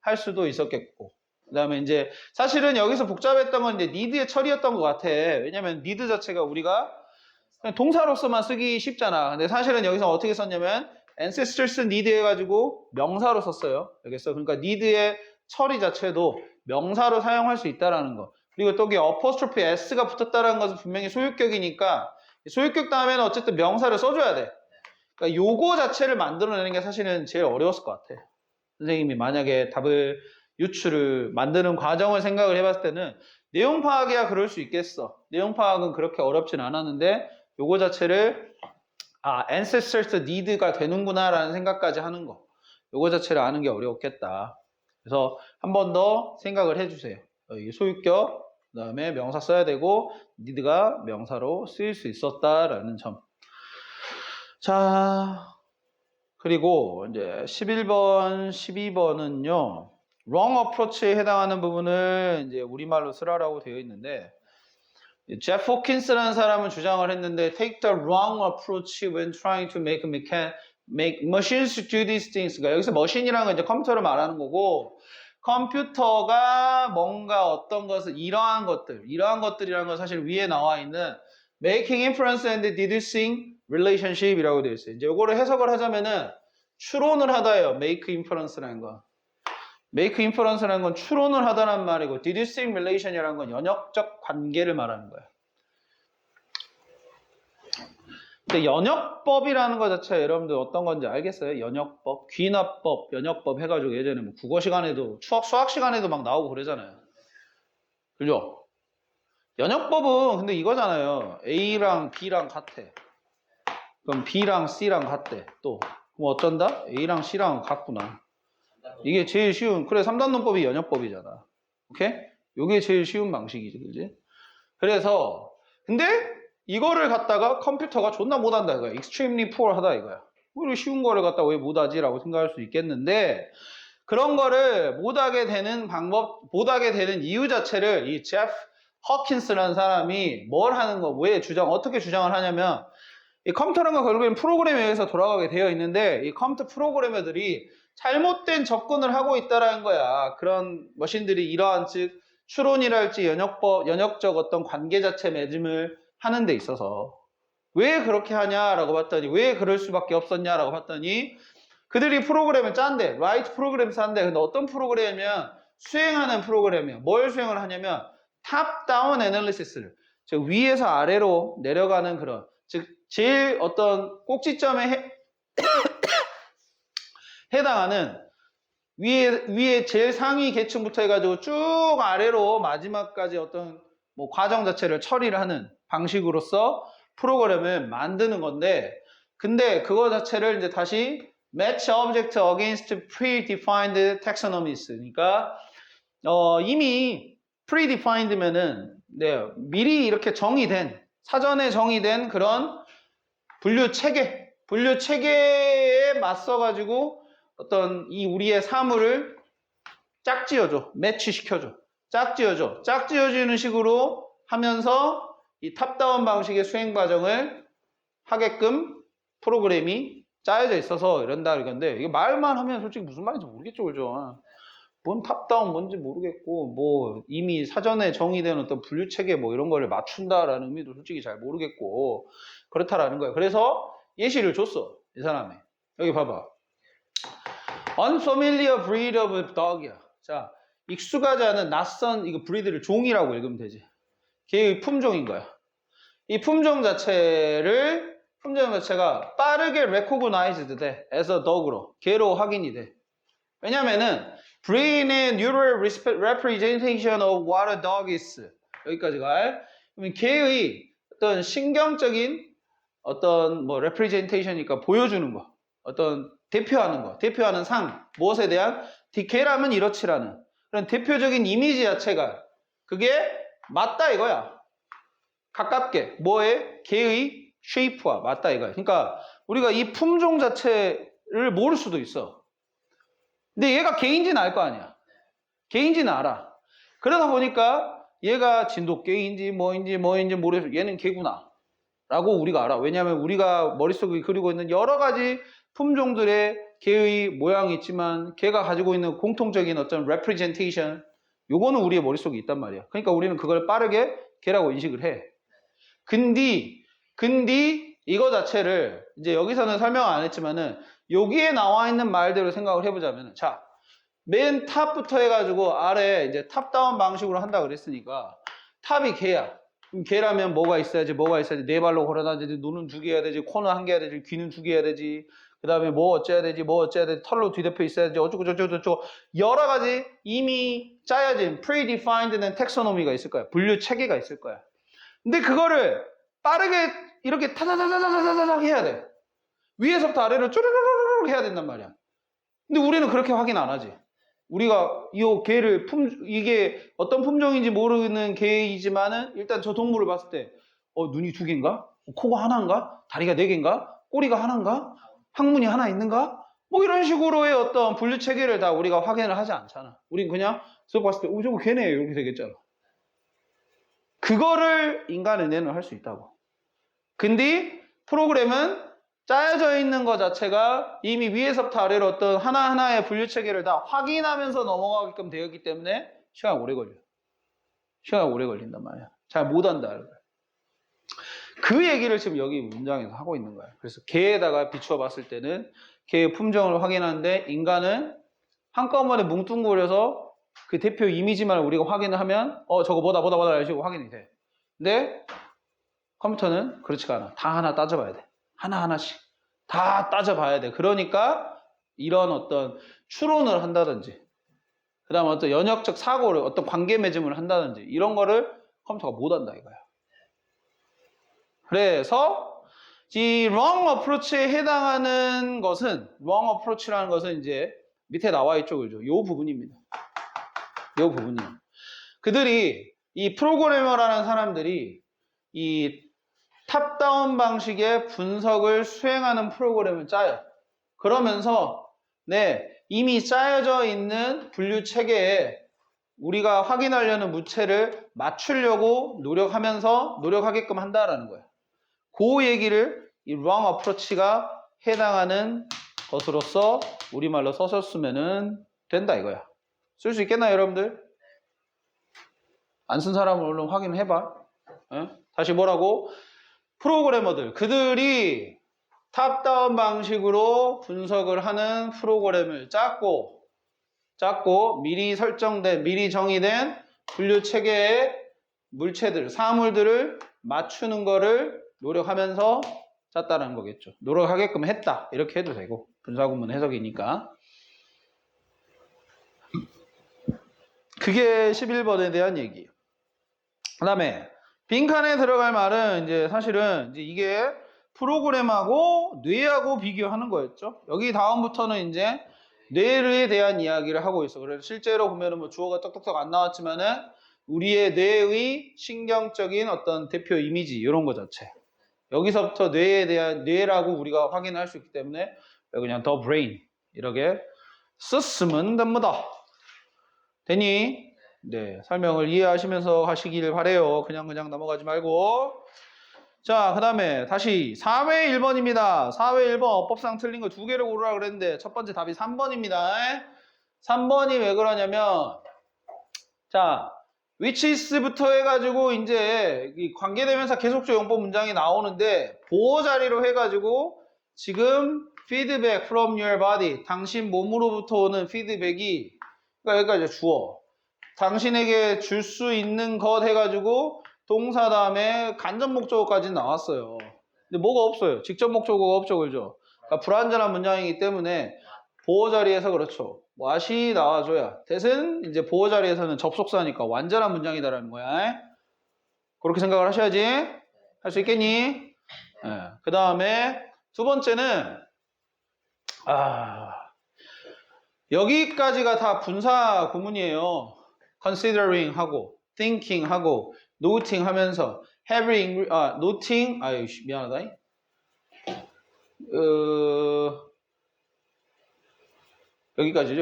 할 수도 있었겠고. 그 다음에 이제 사실은 여기서 복잡했던 건 이제 need의 처리였던 것 같아. 왜냐면 need 자체가 우리가 그냥 동사로서만 쓰기 쉽잖아. 근데 사실은 여기서 어떻게 썼냐면 ancestors need 해가지고 명사로 썼어요. 여기서 그러니까 need의 처리 자체도 명사로 사용할 수 있다라는 거. 그리고 또 이게 apostrophe s가 붙었다는 것은 분명히 소유격이니까 소유격 다음에는 어쨌든 명사를 써줘야 돼. 그러니까 요거 자체를 만들어내는 게 사실은 제일 어려웠을 것 같아. 선생님이 만약에 답을 유추를 만드는 과정을 생각을 해봤을 때는 내용 파악이야 그럴 수 있겠어. 내용 파악은 그렇게 어렵진 않았는데 요거 자체를 ancestors need가 되는구나 라는 생각까지 하는 거. 요거 자체를 아는 게 어려웠겠다. 그래서 한 번 더 생각을 해주세요. 소유격, 그 다음에 명사 써야 되고 need가 명사로 쓰일 수 있었다라는 점. 자, 그리고 이제 11번, 12번은요. wrong approach에 해당하는 부분을 이제 우리말로 쓰라라고 되어 있는데 제프 호킨스라는 사람은 주장을 했는데 take the wrong approach when trying to make machines do these things. 그러니까 여기서 머신이라는 건 이제 컴퓨터를 말하는 거고 컴퓨터가 뭔가 어떤 것을 이러한 것들이라는 건 사실 위에 나와 있는 making inference and deducing relationship이라고 되어 있어요. 이제 이거를 해석을 하자면은 추론을 하다예요. make inference라는 거. make inference라는 건 추론을 하다란 말이고 deducing relation이라는 건 연역적 관계를 말하는 거예요. 근데 연역법이라는 것 자체가 여러분들 어떤 건지 알겠어요? 연역법, 귀납법, 연역법 해가지고 예전에 뭐 국어 시간에도 수학 시간에도 막 나오고 그러잖아요. 그죠? 연역법은 근데 이거잖아요. A랑 B랑 같아. 그럼 B랑 C랑 같대. 또 그럼 어쩐다? A랑 C랑 같구나. 이게 제일 쉬운, 그래 3단론법이 연역법이잖아. 오케이? 이게 제일 쉬운 방식이지, 그지? 그래서 근데 이거를 갖다가 컴퓨터가 존나 못한다 이거야. extremely poor 하다 이거야. 우리 쉬운 거를 갖다 왜 못하지? 라고 생각할 수 있겠는데 그런 거를 못하게 되는 못하게 되는 이유 자체를 이 제프 허킨스라는 사람이 뭘 하는 거, 어떻게 주장을 하냐면 이 컴퓨터라는 건 결국엔 프로그램에 의해서 돌아가게 되어 있는데 이 컴퓨터 프로그래머들이 잘못된 접근을 하고 있다라는 거야. 그런 머신들이 이러한 즉 추론이랄지 연역적 어떤 관계 자체 맺음을 하는 데 있어서 왜 그렇게 하냐라고 봤더니 왜 그럴 수밖에 없었냐라고 봤더니 그들이 프로그램을 짠대. 라이트 프로그램 짠대. 근데 어떤 프로그램이면 수행하는 프로그램이야. 뭘 수행을 하냐면 탑 다운 애널리시스를 즉 위에서 아래로 내려가는 그런 즉 제일 어떤 꼭지점에 해당하는 위에 제일 상위 계층부터 해가지고 쭉 아래로 마지막까지 어떤 뭐 과정 자체를 처리를 하는 방식으로서 프로그램을 만드는 건데 근데 그거 자체를 이제 다시 match object against predefined taxonomies 그러니까 이미 predefined면은 미리 이렇게 사전에 정의된 그런 분류 체계에 맞서가지고 어떤 이 우리의 사물을 짝지어줘, 매치시켜줘, 짝지어주는 식으로 하면서 이 탑다운 방식의 수행 과정을 하게끔 프로그램이 짜여져 있어서 이런다 이건데 이게 말만 하면 솔직히 무슨 말인지 모르겠죠, 그죠? 뭔 탑다운 뭔지 모르겠고 뭐 이미 사전에 정의된 어떤 분류체계 뭐 이런 거를 맞춘다라는 의미도 솔직히 잘 모르겠고 그렇다라는 거야. 그래서 예시를 줬어. 이 사람이. 여기 봐봐. Unfamiliar breed of dog이야. 자, 익숙하지 않은 낯선 이거 breed를 종이라고 읽으면 되지. 걔의 품종인 거야. 이 품종 자체가 빠르게 recognized 돼. as a dog로. 걔로 확인이 돼. 왜냐면은 breed의 neural representation of what a dog is. 여기까지가. 그러면 걔의 어떤 신경적인 어떤 뭐 representation이니까 보여주는 거. 어떤 대표하는 거. 대표하는 상. 무엇에 대한 걔라면 이렇지라는 그런 대표적인 이미지 자체가 그게 맞다 이거야. 가깝게 뭐에? 걔의 쉐이프와 맞다 이거야. 그러니까 우리가 이 품종 자체를 모를 수도 있어. 근데 얘가 개인지는 알 거 아니야. 개인지는 알아. 그러다 보니까 얘가 진돗개인지 뭐인지 모르겠어. 얘는 개구나 라고 우리가 알아. 왜냐하면 우리가 머릿속에 그리고 있는 여러 가지 품종들의 개의 모양이 있지만 걔가 가지고 있는 공통적인 어떤 representation 요거는 우리의 머릿속에 있단 말이야. 그러니까 우리는 그걸 빠르게 걔라고 인식을 해. 근데 이거 자체를 이제 여기서는 설명 안 했지만은 여기에 나와 있는 말대로 생각을 해보자면 자, 맨 탑부터 해가지고 아래 이제 탑다운 방식으로 한다 그랬으니까 탑이 걔야. 그럼 걔라면 뭐가 있어야지 네 발로 걸어다니지 눈은 두 개 해야 되지 코는 한 개 해야 되지 귀는 두 개 해야 되지 그 다음에 뭐 어째야 되지 털로 뒤덮여 있어야지 어쩌고 저쩌고 여러 가지 이미 짜여진 predefined는 텍소노미가 있을 거야. 분류 체계가 있을 거야. 근데 그거를 빠르게 이렇게 타다다다다다다닥 해야 돼. 위에서부터 아래로 쪼르르르르 해야 된단 말이야. 근데 우리는 그렇게 확인 안 하지. 우리가 이 개를 이게 어떤 품종인지 모르는 개이지만은 일단 저 동물을 봤을 때 눈이 두 개인가? 코가 하나인가? 다리가 네 개인가? 꼬리가 하나인가? 항문이 하나 있는가? 뭐 이런 식으로의 어떤 분류 체계를 다 우리가 확인을 하지 않잖아. 우린 그냥 저 봤을 때 저거 걔네 이렇게 되겠잖아. 그거를 인간의 뇌는 할 수 있다고. 근데 프로그램은 짜여져 있는 것 자체가 이미 위에서부터 아래로 어떤 하나하나의 분류 체계를 다 확인하면서 넘어가게끔 되었기 때문에 시간이 오래 걸려. 시간이 오래 걸린단 말이야. 잘 못한다. 그 얘기를 지금 여기 문장에서 하고 있는 거야. 그래서 개에다가 비추어 봤을 때는 개의 품종을 확인하는데 인간은 한꺼번에 뭉뚱그려서 그 대표 이미지만 우리가 확인을 하면 저거 뭐다 이런 식으로 확인이 돼. 근데 컴퓨터는 그렇지가 않아. 다 하나 따져봐야 돼. 하나하나씩 다 따져봐야 돼. 그러니까 이런 어떤 추론을 한다든지 그 다음에 어떤 연역적 사고를 어떤 관계 맺음을 한다든지 이런 거를 컴퓨터가 못한다 이거야. 그래서 이 wrong approach에 해당하는 것은 wrong approach라는 것은 이제 밑에 나와 있죠. 그죠? 요 부분입니다. 요 부분이에요. 그들이 이 프로그래머라는 사람들이 이 탑다운 방식의 분석을 수행하는 프로그램을 짜요. 그러면서 이미 짜여져 있는 분류 체계에 우리가 확인하려는 무체를 맞추려고 노력하게끔 한다라는 거예요. 그 얘기를 이 wrong approach가 해당하는 것으로서 우리말로 써줬으면 된다 이거야. 쓸 수 있겠나요, 여러분들? 안 쓴 사람은 얼른 확인해봐. 다시 뭐라고? 프로그래머들, 그들이 탑다운 방식으로 분석을 하는 프로그램을 짰고 미리 정의된 분류 체계의 물체들, 사물들을 맞추는 거를 노력하면서 짰다는 거겠죠. 노력하게끔 했다. 이렇게 해도 되고. 분사구문 해석이니까. 그게 11번에 대한 얘기예요. 그 다음에 빈칸에 들어갈 말은 이제 사실은 이제 이게 프로그램하고 뇌하고 비교하는 거였죠. 여기 다음부터는 이제 뇌에 대한 이야기를 하고 있어. 그래서 실제로 보면은 뭐 주어가 떡떡떡 안 나왔지만은 우리의 뇌의 신경적인 어떤 대표 이미지 이런 거 자체. 여기서부터 뇌에 대한 뇌라고 우리가 확인할 수 있기 때문에 그냥 the brain 이렇게 썼으면 됩니다. 되니? 네, 설명을 이해하시면서 하시길 바래요. 그냥 넘어가지 말고. 자, 그 다음에 다시 4회 1번입니다. 4회 1번 어법상 틀린 거 2개를 고르라 그랬는데 첫 번째 답이 3번입니다. 3번이 왜 그러냐면 자 which is부터 해가지고 이제 이 관계대명사 계속적 용법 문장이 나오는데 보호 자리로 해가지고 지금 feedback from your body 당신 몸으로부터 오는 피드백이 그러니까 여기까지 주어 당신에게 줄 수 있는 것 해가지고 동사 다음에 간접 목적어까지 나왔어요. 근데 뭐가 없어요. 직접 목적어가 없죠. 그죠? 그러니까 불완전한 문장이기 때문에 보호 자리에서 그렇죠. what이 나와줘야. 대신 이제 보호 자리에서는 접속사니까 완전한 문장이다라는 거야. 그렇게 생각을 하셔야지. 할 수 있겠니? 네. 그 다음에 두 번째는 여기까지가 다 분사 구문이에요. considering 하고 thinking 하고 noting 하면서 having noting 미안하다. 여기까지죠.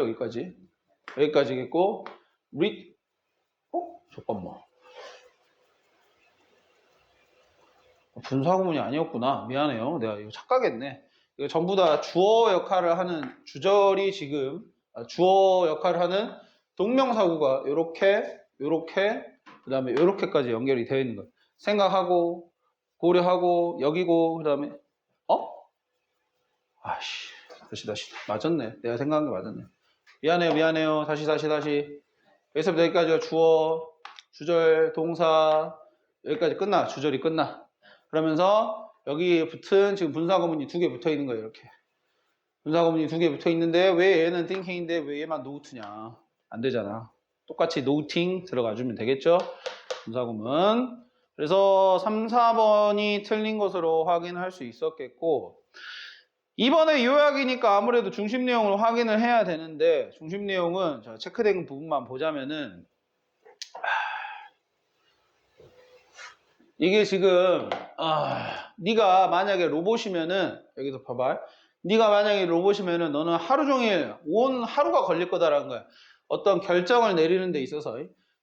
여기까지겠고 read 잠깐만. 분사 구문이 아니었구나. 미안해요. 내가 이거 착각했네. 이거 전부 다 주어 역할을 하는 주절이 지금 주어 역할을 하는 동명사구가 요렇게 그 다음에 요렇게까지 연결이 되어 있는 거예요. 생각하고 고려하고 여기고 그 다음에 다시 맞았네. 내가 생각한 게 맞았네. 미안해요. 다시 여기서부터 여기까지가 주어 주절 동사 여기까지 끝나. 주절이 끝나. 그러면서 여기 붙은 지금 분사구문이 2개 붙어 있는 거예요. 이렇게 분사구문이 2개 붙어 있는데 왜 얘는 thinking인데 왜 얘만 note냐? 안 되잖아. 똑같이 noting 들어가 주면 되겠죠? 분사구문. 그래서 3, 4번이 틀린 것으로 확인할 수 있었겠고 이번에 요약이니까 아무래도 중심 내용을 확인을 해야 되는데 중심 내용은 체크된 부분만 보자면은 이게 지금 네가 만약에 로봇이면은 여기서 봐봐. 네가 만약에 로봇이면은 너는 하루 종일 온 하루가 걸릴 거다라는 거야. 어떤 결정을 내리는 데 있어서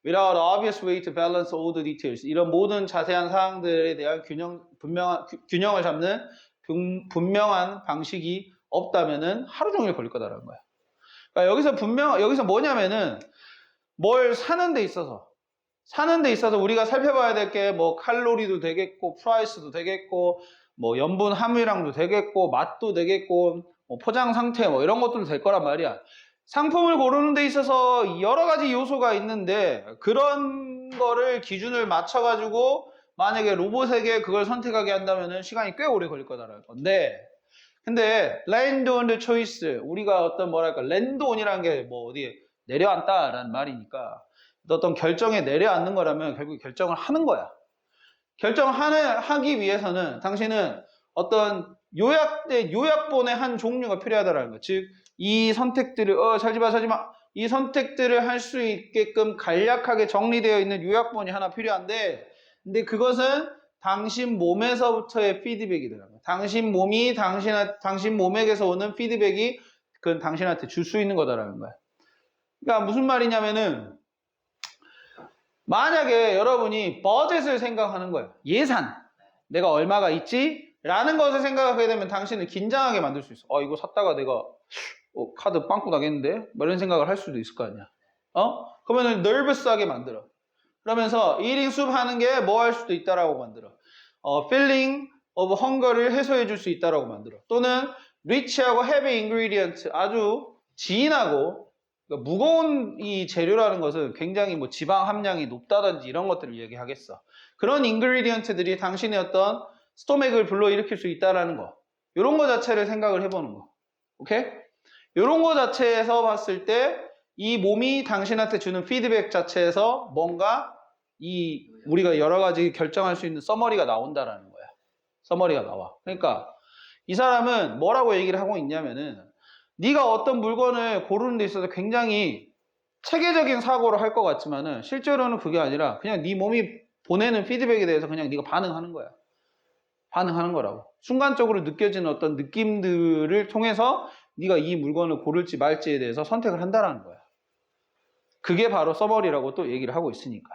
without obvious way to balance all the details 이런 모든 자세한 사항들에 대한 균형을 잡는 분명한 방식이 없다면은 하루 종일 걸릴 거다라는 거야. 그러니까 여기서 뭐냐면은 뭘 사는 데 있어서 우리가 살펴봐야 될 게 뭐 칼로리도 되겠고 프라이스도 되겠고 뭐 염분 함유량도 되겠고 맛도 되겠고 뭐 포장 상태 뭐 이런 것들도 될 거란 말이야. 상품을 고르는 데 있어서 여러 가지 요소가 있는데 그런 거를 기준을 맞춰 가지고 만약에 로봇에게 그걸 선택하게 한다면은 시간이 꽤 오래 걸릴 거다라는 건데 근데 land on the choice 우리가 어떤 land on이라는 게 뭐 어디에 내려앉다라는 말이니까 어떤 결정에 내려앉는 거라면 결국 결정을 하는 거야. 결정하기 위해서는 당신은 어떤 요약본의 한 종류가 필요하다라는 거. 즉, 이 선택들을 살지 마. 이 선택들을 할 수 있게끔 간략하게 정리되어 있는 요약본이 하나 필요한데, 근데 그것은 당신 몸에서부터의 피드백이더라고요. 당신 몸이 당신 몸에게서 오는 피드백이 그건 당신한테 줄 수 있는 거다라는 거야. 그러니까 무슨 말이냐면은 만약에 여러분이 버젯을 생각하는 거예요. 예산. 내가 얼마가 있지? 라는 것을 생각하게 되면 당신을 긴장하게 만들 수 있어. 이거 샀다가 내가 카드 빵꾸 나겠는데? 뭐 이런 생각을 할 수도 있을 거 아니야. 그러면은 nervous하게 만들어. 그러면서 eating soup 하는 게 뭐 할 수도 있다라고 만들어. feeling of hunger를 해소해 줄 수 있다라고 만들어. 또는 rich하고 heavy ingredient 아주 진하고 그러니까 무거운 이 재료라는 것은 굉장히 뭐 지방 함량이 높다든지 이런 것들을 얘기하겠어. 그런 인그리디언트들이 당신의 어떤 스토맥을 불러일으킬 수 있다라는 거. 이런 거 자체를 생각을 해보는 거. 오케이? 이런 거 자체에서 봤을 때 이 몸이 당신한테 주는 피드백 자체에서 뭔가 우리가 여러 가지 결정할 수 있는 서머리가 나온다라는 거야. 서머리가 나와. 그러니까 이 사람은 뭐라고 얘기를 하고 있냐면은 네가 어떤 물건을 고르는 데 있어서 굉장히 체계적인 사고를 할 것 같지만은 실제로는 그게 아니라 그냥 네 몸이 보내는 피드백에 대해서 그냥 네가 반응하는 거야. 반응하는 거라고. 순간적으로 느껴지는 어떤 느낌들을 통해서 네가 이 물건을 고를지 말지에 대해서 선택을 한다라는 거야. 그게 바로 서머리라고 또 얘기를 하고 있으니까.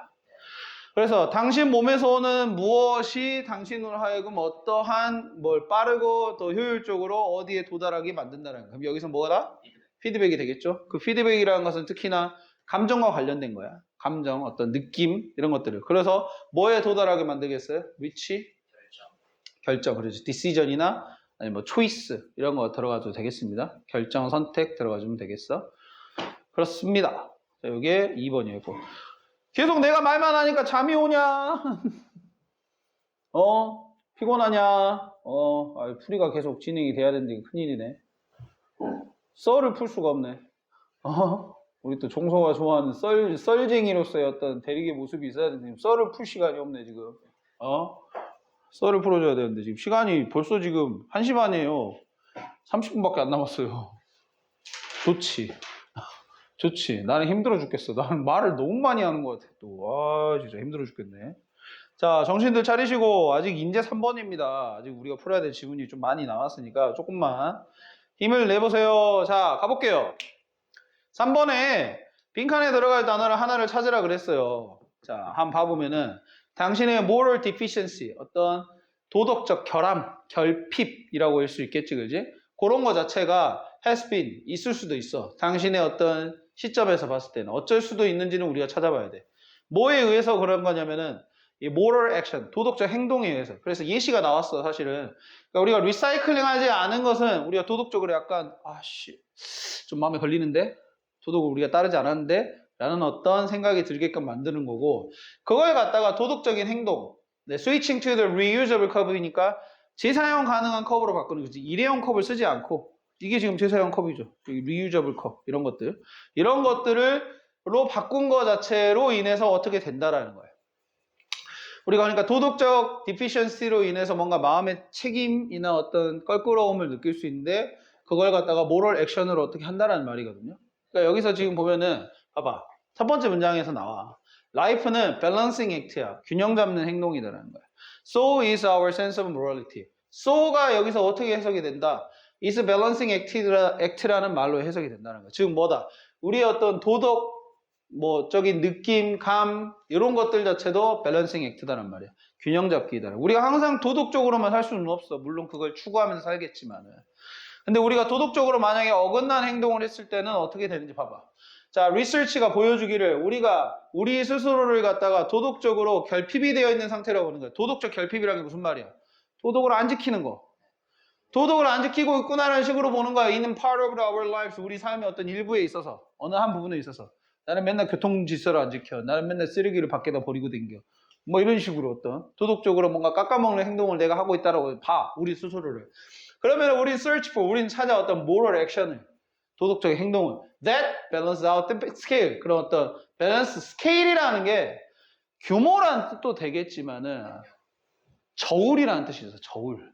그래서 당신 몸에서 오는 무엇이 당신으로 하여금 어떠한 뭘 빠르고 더 효율적으로 어디에 도달하게 만든다는 거야. 그럼 여기서 뭐다? 피드백이 되겠죠. 그 피드백이라는 것은 특히나 감정과 관련된 거야. 감정, 어떤 느낌 이런 것들을. 그래서 뭐에 도달하게 만들겠어요? 위치? 결정. 그렇지. decision이나 아니 뭐 choice 이런 거 들어가도 되겠습니다. 결정, 선택 들어가주면 되겠어. 그렇습니다. 자, 이게 2번이었고. 계속 내가 말만 하니까 잠이 오냐? 피곤하냐? 풀이가 계속 진행이 돼야 되는데 큰일이네. 썰을 풀 수가 없네. 우리 또 종서가 좋아하는 썰쟁이로서의 어떤 대리의 모습이 있어야 되는데 썰을 풀 시간이 없네 지금. 썰을 풀어줘야 되는데 지금 시간이 벌써 지금 1시 반이에요. 30분밖에 안 남았어요. 좋지. 좋지. 나는 힘들어 죽겠어. 나는 말을 너무 많이 하는 것 같아. 또 진짜 힘들어 죽겠네. 자, 정신들 차리시고 아직 인제 3번입니다. 아직 우리가 풀어야 될 지문이 좀 많이 남았으니까 조금만 힘을 내보세요. 자, 가볼게요. 3번에 빈칸에 들어갈 단어를 하나를 찾으라 그랬어요. 자, 한번 봐보면은 당신의 moral deficiency, 어떤 도덕적 결핍이라고 할 수 있겠지, 그지? 그런 거 자체가 has been, 있을 수도 있어. 당신의 어떤 시점에서 봤을 때는 어쩔 수도 있는지는 우리가 찾아봐야 돼. 뭐에 의해서 그런 거냐면은 이 moral action, 도덕적 행동에 의해서. 그래서 예시가 나왔어, 사실은. 그러니까 우리가 리사이클링하지 않은 것은 우리가 도덕적으로 약간 좀 마음에 걸리는데? 도덕을 우리가 따르지 않았는데? 라는 어떤 생각이 들게끔 만드는 거고, 그걸 갖다가 도덕적인 행동, switching to the reusable cup이니까 재사용 가능한 컵으로 바꾸는 거지. 일회용 컵을 쓰지 않고, 이게 지금 재사용 컵이죠. reusable 컵, 이런 것들. 이런 것들로 바꾼 거 자체로 인해서 어떻게 된다라는 거예요. 우리가 그러니까 도덕적 deficiency로 인해서 뭔가 마음의 책임이나 어떤 껄끄러움을 느낄 수 있는데, 그걸 갖다가 moral action으로 어떻게 한다라는 말이거든요. 그러니까 여기서 지금 보면은 봐봐. 첫 번째 문장에서 나와. Life는 balancing act야. 균형 잡는 행동이다라는 거야. So is our sense of morality. so가 여기서 어떻게 해석이 된다? is balancing act라는 말로 해석이 된다는 거야. 즉 뭐다? 우리의 어떤 도덕적인 느낌, 감 이런 것들 자체도 balancing act다란 말이야. 균형 잡기다. 우리가 항상 도덕적으로만 살 수는 없어. 물론 그걸 추구하면서 살겠지만은. 근데 우리가 도덕적으로 만약에 어긋난 행동을 했을 때는 어떻게 되는지 봐봐. 자, 리서치가 보여주기를 우리가 우리 스스로를 갖다가 도덕적으로 결핍이 되어 있는 상태라고 하는 거야. 도덕적 결핍이라는 게 무슨 말이야? 도덕을 안 지키는 거. 도덕을 안 지키고 있구나라는 식으로 보는 거야. In part of our lives, 우리 삶의 어떤 일부에 있어서, 어느 한 부분에 있어서. 나는 맨날 교통 질서를 안 지켜. 나는 맨날 쓰레기를 밖에다 버리고 댕겨. 뭐 이런 식으로 어떤 도덕적으로 뭔가 깎아먹는 행동을 내가 하고 있다라고 봐. 우리 스스로를. 그러면 우린 search for, 우린 찾아 어떤 moral action을. 도덕적인 행동을 that balance out the scale. 그런 어떤 밸런스 스케일이라는 게 규모라는 뜻도 되겠지만은 저울이라는 뜻이 있어요. 저울.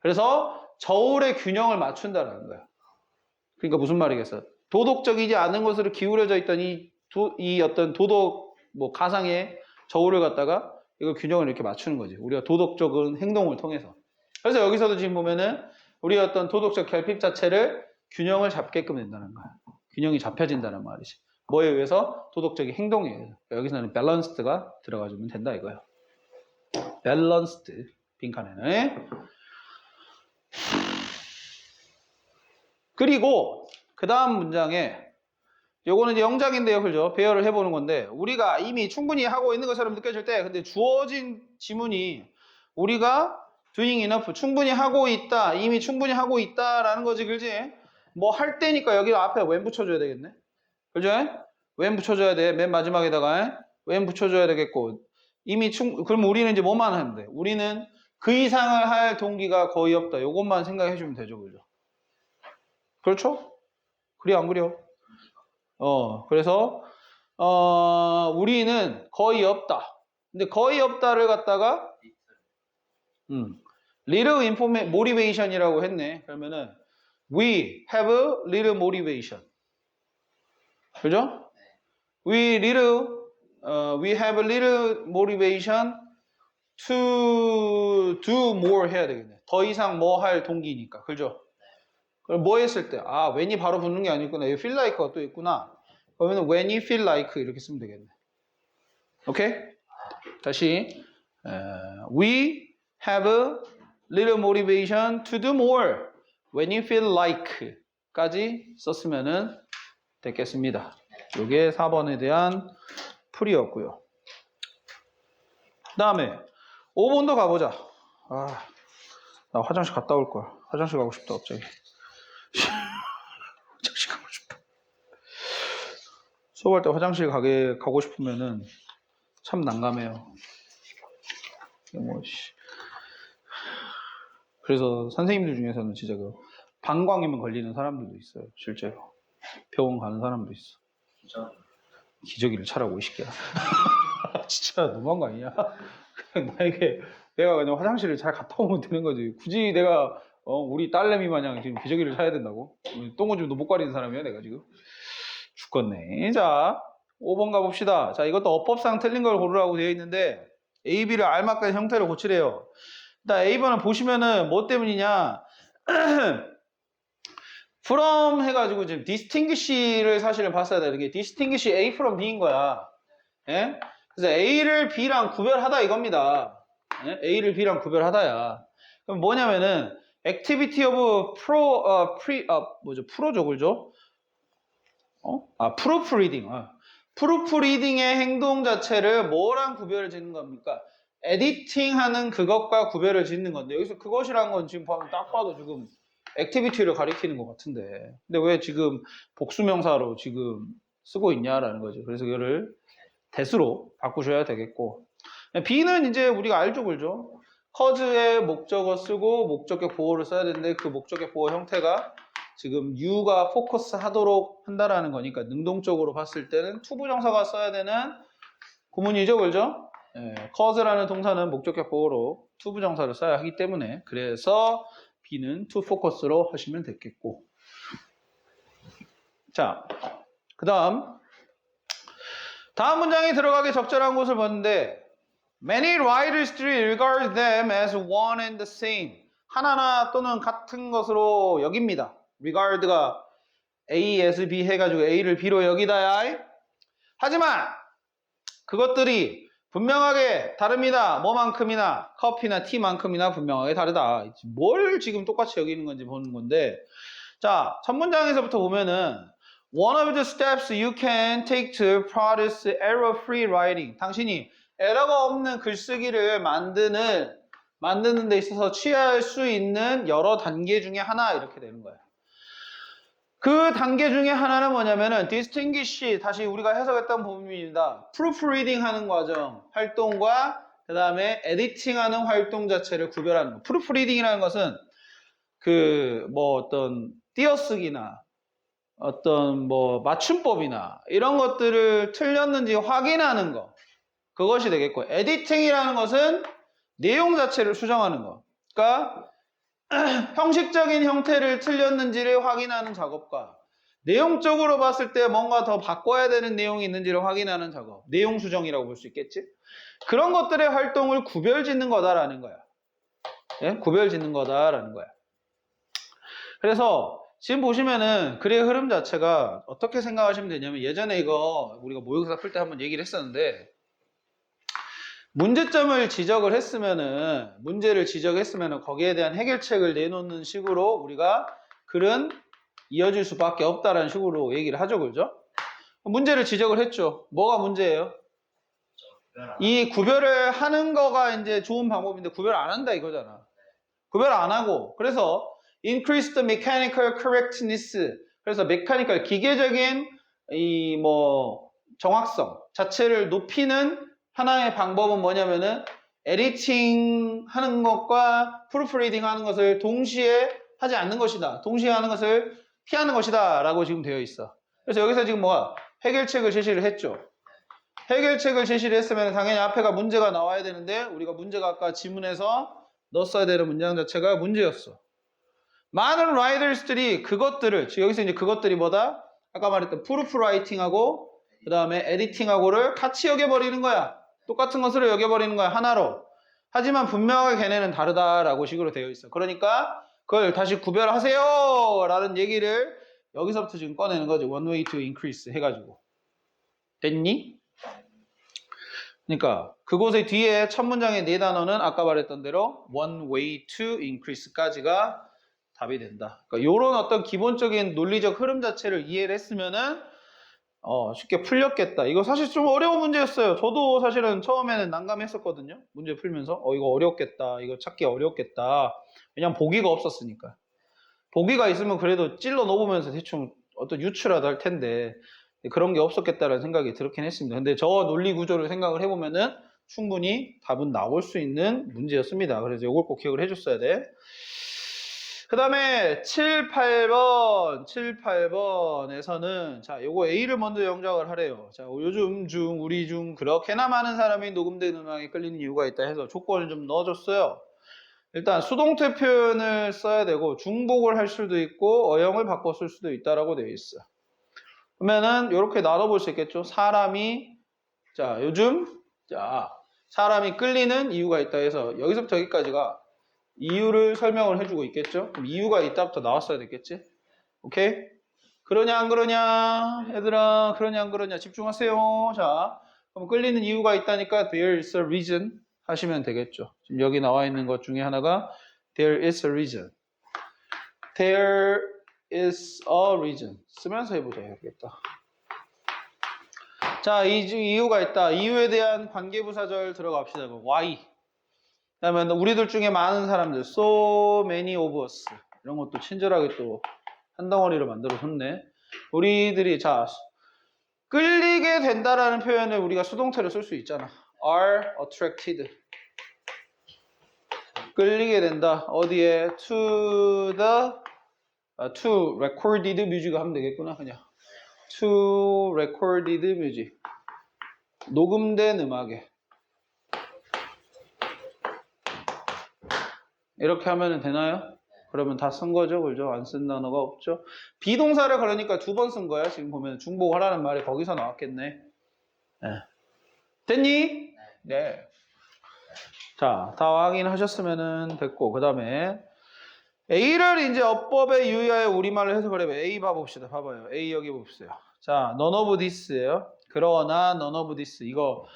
그래서 저울의 균형을 맞춘다라는 거야. 그러니까 무슨 말이겠어? 도덕적이지 않은 것으로 기울여져 있던 이 어떤 도덕 가상의 저울을 갖다가 이거 균형을 이렇게 맞추는 거지. 우리가 도덕적인 행동을 통해서. 그래서 여기서도 지금 보면은 우리의 어떤 도덕적 결핍 자체를 균형을 잡게끔 된다는 거야. 균형이 잡혀진다는 말이지. 뭐에 의해서? 도덕적인 행동에 의해서. 여기서는 밸런스드가 들어가주면 된다 이거예요. 밸런스드. 빈칸에는. 그리고 그 다음 문장에 요거는 이제 영작인데요. 그죠? 배열을 해보는 건데 우리가 이미 충분히 하고 있는 것처럼 느껴질 때 근데 주어진 지문이 우리가 doing enough, 충분히 하고 있다, 이미 충분히 하고 있다라는 거지, 그지? 뭐 할 때니까 여기 앞에 when 붙여줘야 되겠네. 그죠? when 붙여줘야 돼. 맨 마지막에다가 when 붙여줘야 되겠고 이미 그럼 우리는 이제 뭐만 하면 돼? 우리는 그 이상을 할 동기가 거의 없다. 요것만 생각해 주면 되죠, 그죠? 그렇죠? 그래 안 그래요? 그래서 우리는 거의 없다. 근데 거의 없다를 갖다가 little motivation이라고 했네. 그러면은 we have a little motivation. 그죠? We have a little motivation to do more 해야 되겠네. 더 이상 뭐 할 동기니까. 그죠? 그럼 뭐 했을 때? when이 바로 붙는 게 아니구나. 여기 feel like가 또 있구나. 그러면 when you feel like 이렇게 쓰면 되겠네. 오케이? 다시 we have a little motivation to do more when you feel like 까지 썼으면은 됐겠습니다. 이게 4번에 대한 풀이였고요. 그 다음에 5번도 가보자. 아, 나 화장실 갔다 올 거야. 화장실 가고 싶다 갑자기. 화장실 가고 싶다. 수업할 때 화장실 가고 싶으면은 참 난감해요. 뭐, 그래서 선생님들 중에서는 진짜 그 방광이면 걸리는 사람들도 있어요. 실제로 병원 가는 사람도 있어. 진짜 기저귀를 차라고 이 새끼야. 진짜 너무한 거 아니야? 그냥 나에게 내가 그냥 화장실을 잘 갔다 오면 되는 거지. 굳이 내가 우리 딸내미 마냥 지금 기저귀를 차야 된다고? 똥오줌도 못 가리는 사람이야 내가 지금. 죽겠네. 자 5번 가봅시다. 자 이것도 어법상 틀린 걸 고르라고 되어 있는데 A, B를 알맞게 형태로 고치래요. 일단 A번을 보시면은 뭐 때문이냐 from 해가지고 지금 distinguish를 사실은 봤어야 되는 게 distinguish A from B인 거야. 예? 그래서 A를 B랑 구별하다 이겁니다. 예? A를 B랑 구별하다야. 그럼 뭐냐면은 activity of 프로죠, 그죠? proofreading. proofreading의 행동 자체를 뭐랑 구별을 짓는 겁니까? 에디팅 하는 그것과 구별을 짓는 건데, 여기서 그것이란 건 지금 보면 딱 봐도 지금 액티비티를 가리키는 것 같은데, 근데 왜 지금 복수명사로 지금 쓰고 있냐라는 거죠. 그래서 이거를 대수로 바꾸셔야 되겠고, B는 이제 우리가 알죠, 그죠? cause의 목적어 쓰고 목적격 보호를 써야 되는데 그 목적격 보호 형태가 지금 U가 포커스 하도록 한다라는 거니까 능동적으로 봤을 때는 투부정사가 써야 되는 구문이죠, 그죠? cause라는 동사는 목적격 보호로 투부정사를 써야 하기 때문에 그래서 B는 to focus로 하시면 되겠고. 자, 그 다음 문장에 들어가기 적절한 곳을 봤는데 Many writers regard them as one and the same. 하나나 또는 같은 것으로 여깁니다. regard가 A as B 해가지고 A를 B로 여기다야. 하지만 그것들이 분명하게 다릅니다. 뭐만큼이나 커피나 티만큼이나 분명하게 다르다. 뭘 지금 똑같이 여기는 건지 보는 건데, 자, 첫 문장에서부터 보면은 One of the steps you can take to produce error-free writing. 당신이 에러가 없는 글쓰기를 만드는 데 있어서 취할 수 있는 여러 단계 중에 하나 이렇게 되는 거예요. 그 단계 중에 하나는 뭐냐면은 distinguish, 다시 우리가 해석했던 부분입니다. proofreading 하는 과정, 활동과 그 다음에 editing 하는 활동 자체를 구별하는 거. proofreading이라는 것은 그 뭐 어떤 띄어쓰기나 어떤 뭐 맞춤법이나 이런 것들을 틀렸는지 확인하는 거. 그것이 되겠고, 에디팅이라는 것은 내용 자체를 수정하는 거. 그러니까 형식적인 형태를 틀렸는지를 확인하는 작업과 내용적으로 봤을 때 뭔가 더 바꿔야 되는 내용이 있는지를 확인하는 작업. 내용 수정이라고 볼 수 있겠지? 그런 것들의 활동을 구별짓는 거다라는 거야. 예? 구별짓는 거다라는 거야. 그래서 지금 보시면은 글의 흐름 자체가 어떻게 생각하시면 되냐면, 예전에 이거 우리가 모의고사 풀 때 한번 얘기를 했었는데, 문제를 지적했으면은 거기에 대한 해결책을 내놓는 식으로 우리가 글은 이어질 수밖에 없다라는 식으로 얘기를 하죠, 그죠? 문제를 지적을 했죠. 뭐가 문제예요? 이 구별을 하는 거가 이제 좋은 방법인데 구별 안 한다 이거잖아. 구별 안 하고, 그래서 increase the mechanical correctness. 그래서 메카니컬, 기계적인 이 뭐 정확성 자체를 높이는 하나의 방법은 뭐냐면은 에디팅 하는 것과 프루프리딩 하는 것을 동시에 하지 않는 것이다. 동시에 하는 것을 피하는 것이다 라고 지금 되어 있어. 그래서 여기서 지금 뭐가 해결책을 제시를 했죠. 해결책을 제시를 했으면 당연히 앞에가 문제가 나와야 되는데, 우리가 문제가 아까 지문에서 넣었어야 되는 문장 자체가 문제였어. 많은 라이더스들이 그것들을, 여기서 이제 그것들이 뭐다? 아까 말했던 프루프라이팅하고 그 다음에 에디팅하고를 같이 여겨버리는 거야. 똑같은 것으로 여겨버리는 거야, 하나로. 하지만 분명하게 걔네는 다르다라고 식으로 되어 있어. 그러니까 그걸 다시 구별하세요 라는 얘기를 여기서부터 지금 꺼내는 거지. One way to increase 해가지고. 됐니? 그러니까 그곳의 뒤에 첫 문장의 네 단어는 아까 말했던 대로 one way to increase까지가 답이 된다. 그러니까 이런 어떤 기본적인 논리적 흐름 자체를 이해를 했으면은 쉽게 풀렸겠다. 이거 사실 좀 어려운 문제였어요. 저도 사실은 처음에는 난감했었거든요. 문제 풀면서 이거 어렵겠다. 이거 찾기 어렵겠다. 왜냐면 보기가 없었으니까. 보기가 있으면 그래도 찔러 넣어보면서 대충 어떤 유추라도 할 텐데 그런 게 없었겠다라는 생각이 들긴 했습니다. 근데 저 논리 구조를 생각을 해보면은 충분히 답은 나올 수 있는 문제였습니다. 그래서 이걸 꼭 기억을 해줬어야 돼. 그 다음에 7, 8번에서는 자, 요거 A를 먼저 영작을 하래요. 자, 요즘 중, 우리 중 그렇게나 많은 사람이 녹음된 음악에 끌리는 이유가 있다 해서 조건을 좀 넣어줬어요. 일단 수동태 표현을 써야 되고 중복을 할 수도 있고 어형을 바꿔 쓸 수도 있다라고 되어 있어. 그러면은 이렇게 나눠볼 수 있겠죠. 사람이 자, 요즘 자, 사람이 끌리는 이유가 있다 해서 여기서부터 여기까지가 이유를 설명을 해주고 있겠죠? 그럼 이유가 있다부터 나왔어야 됐겠지? 오케이? 그러냐 안 그러냐? 얘들아 그러냐 안 그러냐? 집중하세요. 자, 그럼 끌리는 이유가 있다니까 there is a reason 하시면 되겠죠. 지금 여기 나와 있는 것 중에 하나가 there is a reason. There is a reason. 쓰면서 해보자 해야겠다. 자, 이유가 있다. 이유에 대한 관계부사절 들어갑시다. why. 그다음에 우리들 중에 많은 사람들, so many of us 이런 것도 친절하게 또 한 덩어리로 만들어줬네. 우리들이 자 끌리게 된다라는 표현을 우리가 수동태로 쓸 수 있잖아. are attracted. 끌리게 된다. 어디에? to recorded music 하면 되겠구나. 그냥 to recorded music. 녹음된 음악에. 이렇게 하면 되나요? 그러면 다 쓴 거죠, 그죠? 안 쓴 단어가 없죠. 비동사를 그러니까 2번 쓴 거야. 지금 보면 중복하라는 말이 거기서 나왔겠네. 네. 됐니? 네. 자, 다 확인하셨으면 됐고, 그 다음에 A를 이제 어법에 유의하여 우리말로 해석을 해봐요. A 봐봅시다. 봐봐요. A 여기 봅시다. 자, none of this예요. 그러나 none of this. 이거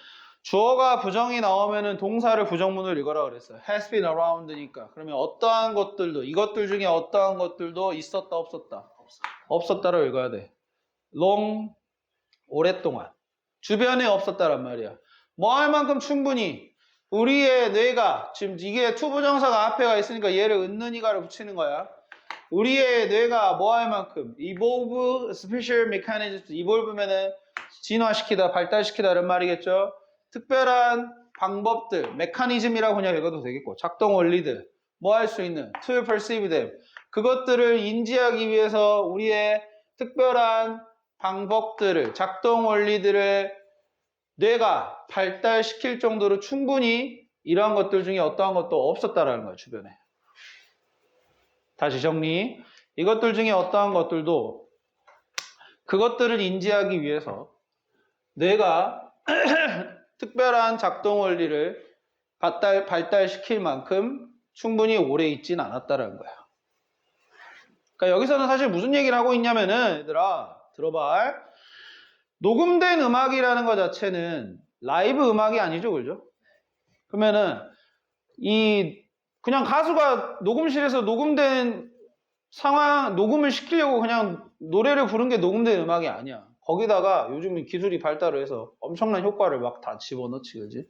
주어가 부정이 나오면은 동사를 부정문을 읽어라 그랬어요. has been around니까. 그러면 어떠한 것들도, 이것들 중에 어떠한 것들도 있었다, 없었다? 없었다로 읽어야 돼. long, 오랫동안. 주변에 없었다란 말이야. 뭐 할 만큼 충분히 우리의 뇌가, 지금 이게 투부정사가 앞에가 있으니까 얘를 은는이가를 붙이는 거야. 우리의 뇌가 뭐 할 만큼 evolve special mechanisms, evolve면은 진화시키다, 발달시키다 이런 말이겠죠. 특별한 방법들, 메커니즘이라고 그냥 읽어도 되겠고, 작동 원리들, 뭐 할 수 있는, to perceive them, 그것들을 인지하기 위해서 우리의 특별한 방법들을, 작동 원리들을 뇌가 발달시킬 정도로 충분히 이러한 것들 중에 어떠한 것도 없었다라는 거예요, 주변에. 다시 정리. 이것들 중에 어떠한 것들도 그것들을 인지하기 위해서 뇌가 특별한 작동 원리를 발달시킬 만큼 충분히 오래 있진 않았다라는 거야. 그러니까 여기서는 사실 무슨 얘기를 하고 있냐면은 얘들아 들어봐. 녹음된 음악이라는 것 자체는 라이브 음악이 아니죠, 그죠? 그러면은 그냥 가수가 녹음실에서 녹음된 상황 녹음을 시키려고 그냥 노래를 부른 게 녹음된 음악이 아니야. 거기다가 요즘은 기술이 발달을 해서 엄청난 효과를 막 다 집어넣지, 그지?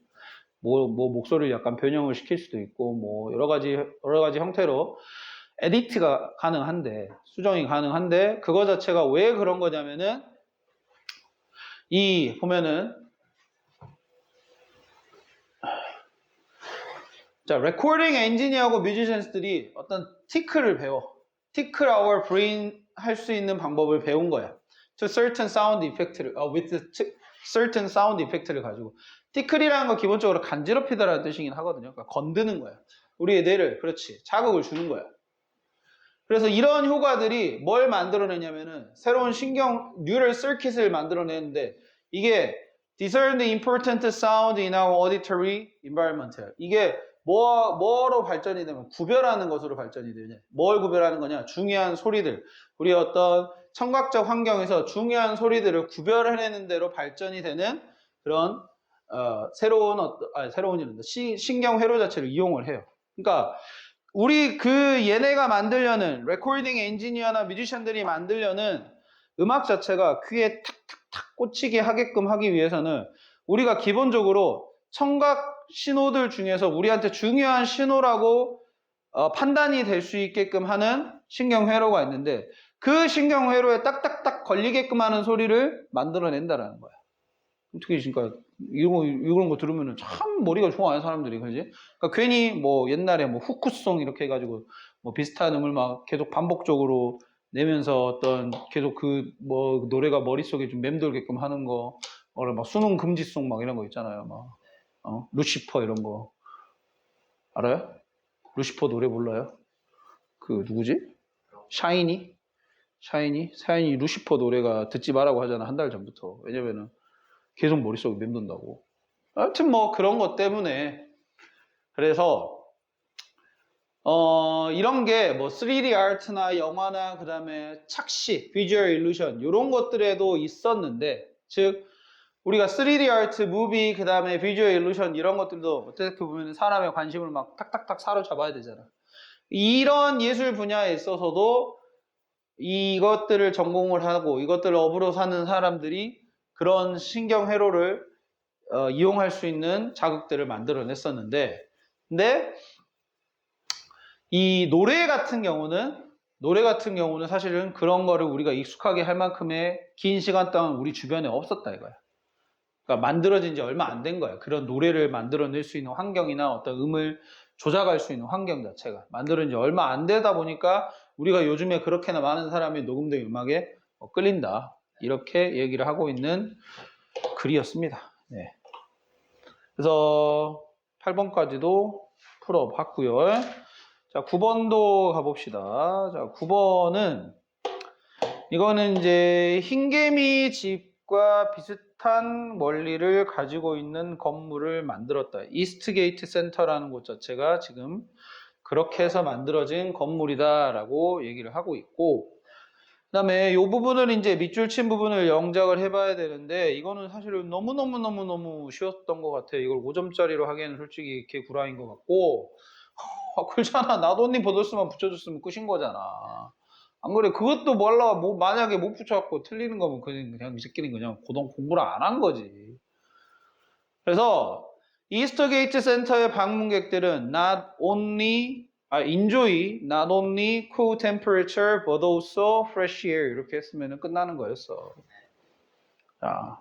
뭐 목소리를 약간 변형을 시킬 수도 있고, 뭐 여러 가지 형태로 에디트가 가능한데, 수정이 가능한데, 그거 자체가 왜 그런 거냐면은, 보면은, 자, 레코딩 엔지니어하고 뮤지션스들이 어떤 티크를 배워. tickle our brain 할 수 있는 방법을 배운 거야. to certain sound effect를, with certain sound effect를 가지고. tickle이라는 건 기본적으로 간지럽히다라는 뜻이긴 하거든요. 그러니까 건드는 거야. 우리의 뇌를, 그렇지. 자극을 주는 거야. 그래서 이런 효과들이 뭘 만들어내냐면은 새로운 뉴럴 서킷을 만들어내는데 이게 discern the important sound in our auditory environment. 이게 뭐로 발전이 되면 구별하는 것으로 발전이 되냐. 뭘 구별하는 거냐? 중요한 소리들. 우리 어떤 청각적 환경에서 중요한 소리들을 구별해내는 대로 발전이 되는 그런 새로운 신경 회로 자체를 이용을 해요. 그러니까 우리 얘네가 만들려는 레코딩 엔지니어나 뮤지션들이 만들려는 음악 자체가 귀에 탁탁탁 꽂히게 하게끔 하기 위해서는 우리가 기본적으로 청각 신호들 중에서 우리한테 중요한 신호라고 판단이 될 수 있게끔 하는 신경회로가 있는데 그 신경회로에 딱딱딱 걸리게끔 하는 소리를 만들어낸다라는 거야. 어떻게 그러니까 이런 거 들으면 참 머리가 좋아요 사람들이. 그지? 그러니까 괜히 뭐 옛날에 뭐 후크송 이렇게 해가지고 뭐 비슷한 음을 막 계속 반복적으로 내면서 어떤 계속 뭐 노래가 머릿속에 좀 맴돌게끔 하는 거, 막 수능 금지송 막 이런 거 있잖아요. 막 루시퍼 이런 거 알아요? 루시퍼 노래 몰라요? 누구지? 샤이니 루시퍼 노래가 듣지 말라고 하잖아 한 달 전부터. 왜냐면은 계속 머릿속에 맴돈다고. 하여튼 뭐 그런 것 때문에 그래서 이런 게 뭐 3D 아트나 영화나 그 다음에 착시, 비주얼 일루션 이런 것들에도 있었는데 즉 우리가 3D 아트, 무비, 그 다음에 비주얼 일루션 이런 것들도 어떻게 보면 사람의 관심을 막 탁탁탁 사로잡아야 되잖아. 이런 예술 분야에 있어서도 이것들을 전공을 하고 이것들을 업으로 사는 사람들이 그런 신경회로를 이용할 수 있는 자극들을 만들어냈었는데 근데 이 노래 같은 경우는 사실은 그런 거를 우리가 익숙하게 할 만큼의 긴 시간 동안 우리 주변에 없었다 이거야. 그러니까 만들어진 지 얼마 안 된 거야. 그런 노래를 만들어낼 수 있는 환경이나 어떤 음을 조작할 수 있는 환경 자체가 만들어진 지 얼마 안 되다 보니까 우리가 요즘에 그렇게나 많은 사람이 녹음된 음악에 끌린다. 이렇게 얘기를 하고 있는 글이었습니다. 네. 그래서 8번까지도 풀어봤고요. 자, 9번도 가봅시다. 자, 9번은 이거는 이제 흰개미 집과 비슷한 원리를 가지고 있는 건물을 만들었다. 이스트게이트 센터라는 곳 자체가 지금 그렇게 해서 만들어진 건물이다라고 얘기를 하고 있고 그 다음에 이 부분을 이제 밑줄 친 부분을 영작을 해봐야 되는데 이거는 사실은 너무 쉬웠던 것 같아요. 이걸 5점짜리로 하기에는 솔직히 개구라인 것 같고 그렇잖아. 나도님 버더스만 붙여줬으면 끝인 거잖아. 안 그래? 그것도 몰라. 뭐 만약에 못 붙여갖고 틀리는 거면 그냥 이 새끼는 그냥 고등 공부를 안 한 거지. 그래서 이스터게이트 센터의 방문객들은 enjoy not only cool temperature but also fresh air 이렇게 했으면 끝나는 거였어. 자,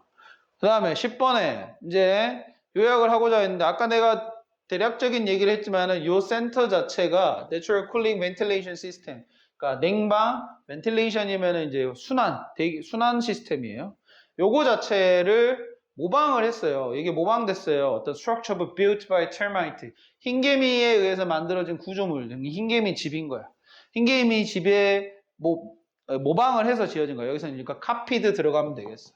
그 다음에 10번에 이제 요약을 하고자 했는데 아까 내가 대략적인 얘기를 했지만은 이 센터 자체가 Natural Cooling Ventilation System, 그러니까 냉방, 벤틸레이션이면은 이제 순환 시스템이에요. 요거 자체를 모방을 했어요. 이게 모방됐어요. 어떤 structure built by termite, 흰개미에 의해서 만들어진 구조물, 흰개미 집인 거야. 흰개미 집에 모방을 해서 지어진 거야. 여기서 그러니까 copied 들어가면 되겠어.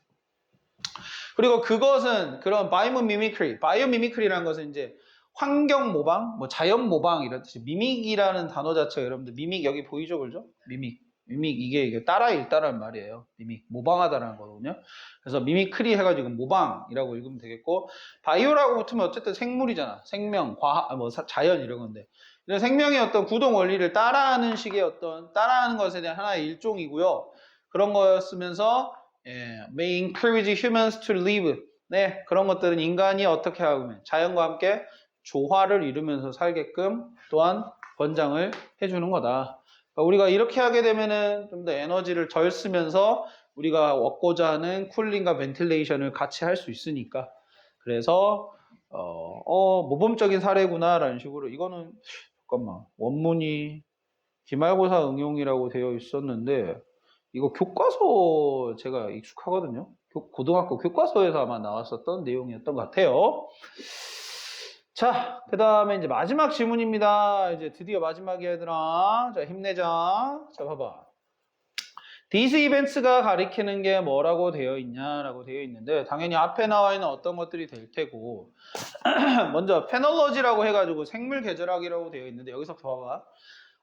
그리고 그것은 그런 바이오미미크리라는 것은 이제 환경 모방, 뭐 자연 모방 이런 뜻이 미믹이라는 단어 자체가 여러분들 미믹 여기 보이죠, 그죠? 미믹 이게 따라 읽다라는 말이에요. 미믹 모방하다라는 거거든요. 그래서 미미크리 해가지고 모방이라고 읽으면 되겠고 바이오라고 붙으면 어쨌든 생물이잖아. 생명, 과학, 뭐 자연 이런 건데 이런 생명의 어떤 구동 원리를 따라하는 식의 따라하는 것에 대한 하나의 일종이고요. 그런 거였으면서 may encourage humans to live. 네, 그런 것들은 인간이 어떻게 하면 자연과 함께 조화를 이루면서 살게끔 또한 권장을 해주는 거다. 그러니까 우리가 이렇게 하게 되면은 좀 더 에너지를 덜 쓰면서 우리가 얻고자 하는 쿨링과 벤틸레이션을 같이 할 수 있으니까. 그래서 모범적인 사례구나라는 식으로 이거는 잠깐만 원문이 기말고사 응용이라고 되어 있었는데 이거 교과서 제가 익숙하거든요. 고등학교 교과서에서 아마 나왔었던 내용이었던 것 같아요. 자, 그 다음에 이제 마지막 질문입니다. 이제 드디어 마지막이야, 얘들아. 자, 힘내자. 자, 봐봐. These events가 가리키는 게 뭐라고 되어 있냐라고 되어 있는데 당연히 앞에 나와 있는 어떤 것들이 될 테고 먼저 페놀로지라고 해가지고 생물 계절학이라고 되어 있는데 여기서 봐봐.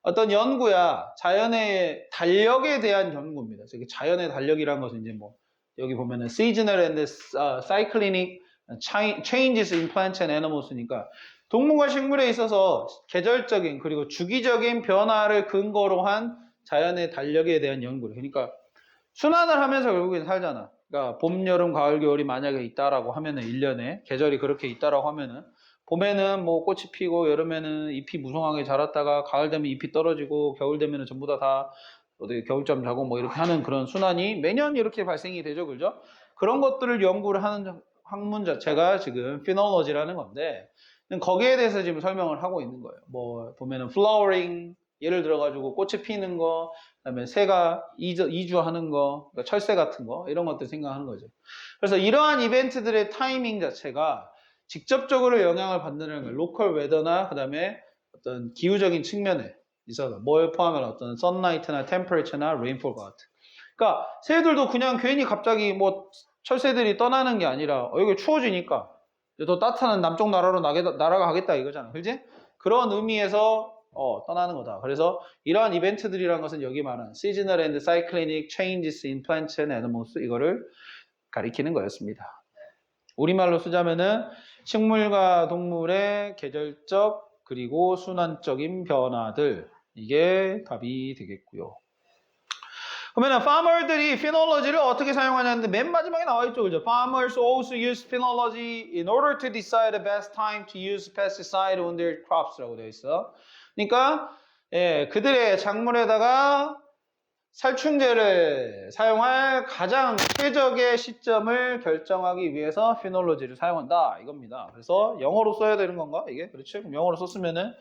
어떤 연구야. 자연의 달력에 대한 연구입니다. 저기 자연의 달력이라는 것은 이제 뭐 여기 보면은 seasonal and cyclic changes in plants and animals니까 동물과 식물에 있어서 계절적인 그리고 주기적인 변화를 근거로 한 자연의 달력에 대한 연구를. 그러니까 순환을 하면서 결국엔 살잖아. 그러니까 봄, 여름, 가을, 겨울이 만약에 있다라고 하면은 1년에 계절이 그렇게 있다라고 하면은 봄에는 뭐 꽃이 피고 여름에는 잎이 무성하게 자랐다가 가을 되면 잎이 떨어지고 겨울 되면은 전부 다 어디 겨울잠 자고 뭐 이렇게 하는 그런 순환이 매년 이렇게 발생이 되죠. 그죠? 그런 것들을 연구를 하는 학문 자체가 지금 피놀로지라는 건데 거기에 대해서 지금 설명을 하고 있는 거예요. 뭐 보면은 플라워링 예를 들어가지고 꽃이 피는 거, 그다음에 새가 이주하는 거, 그러니까 철새 같은 거 이런 것들 생각하는 거죠. 그래서 이러한 이벤트들의 타이밍 자체가 직접적으로 영향을 받는 걸 로컬 웨더나 그다음에 어떤 기후적인 측면에 있어서 뭘 포함한 어떤 선라이트나 템퍼레처나 레인폴과 같은. 그러니까 새들도 그냥 괜히 갑자기 뭐 철새들이 떠나는 게 아니라 여기 추워지니까 더 따뜻한 남쪽 나라로 날아가겠다 이거잖아. 그지? 그런 의미에서 떠나는 거다. 그래서 이러한 이벤트들이라는 것은 여기 말한 seasonal and cyclic changes in plants and animals 이거를 가리키는 거였습니다. 우리말로 쓰자면은 식물과 동물의 계절적 그리고 순환적인 변화들 이게 답이 되겠고요. 그러면 farmer들이 피놀로지를 어떻게 사용하냐는데 맨 마지막에 나와 있죠. 그죠? Farmers also use phenology in order to decide the best time to use pesticide on their crops라고 되어 있어. 그러니까 그들의 작물에다가 살충제를 사용할 가장 최적의 시점을 결정하기 위해서 피놀로지를 사용한다 이겁니다. 그래서 영어로 써야 되는 건가? 이게 그렇죠? 그럼 영어로 썼으면은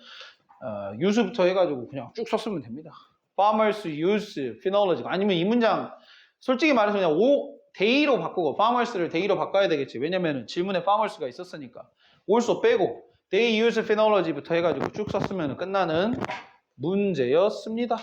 use부터 해가지고 그냥 쭉 썼으면 됩니다. Farmers use phenology 아니면 이 문장 솔직히 말해서 그냥 day로 바꾸고 farmers를 day로 바꿔야 되겠지. 왜냐면은 질문에 farmers가 있었으니까 also 빼고 they use phenology부터 해가지고 쭉 썼으면 끝나는 문제였습니다.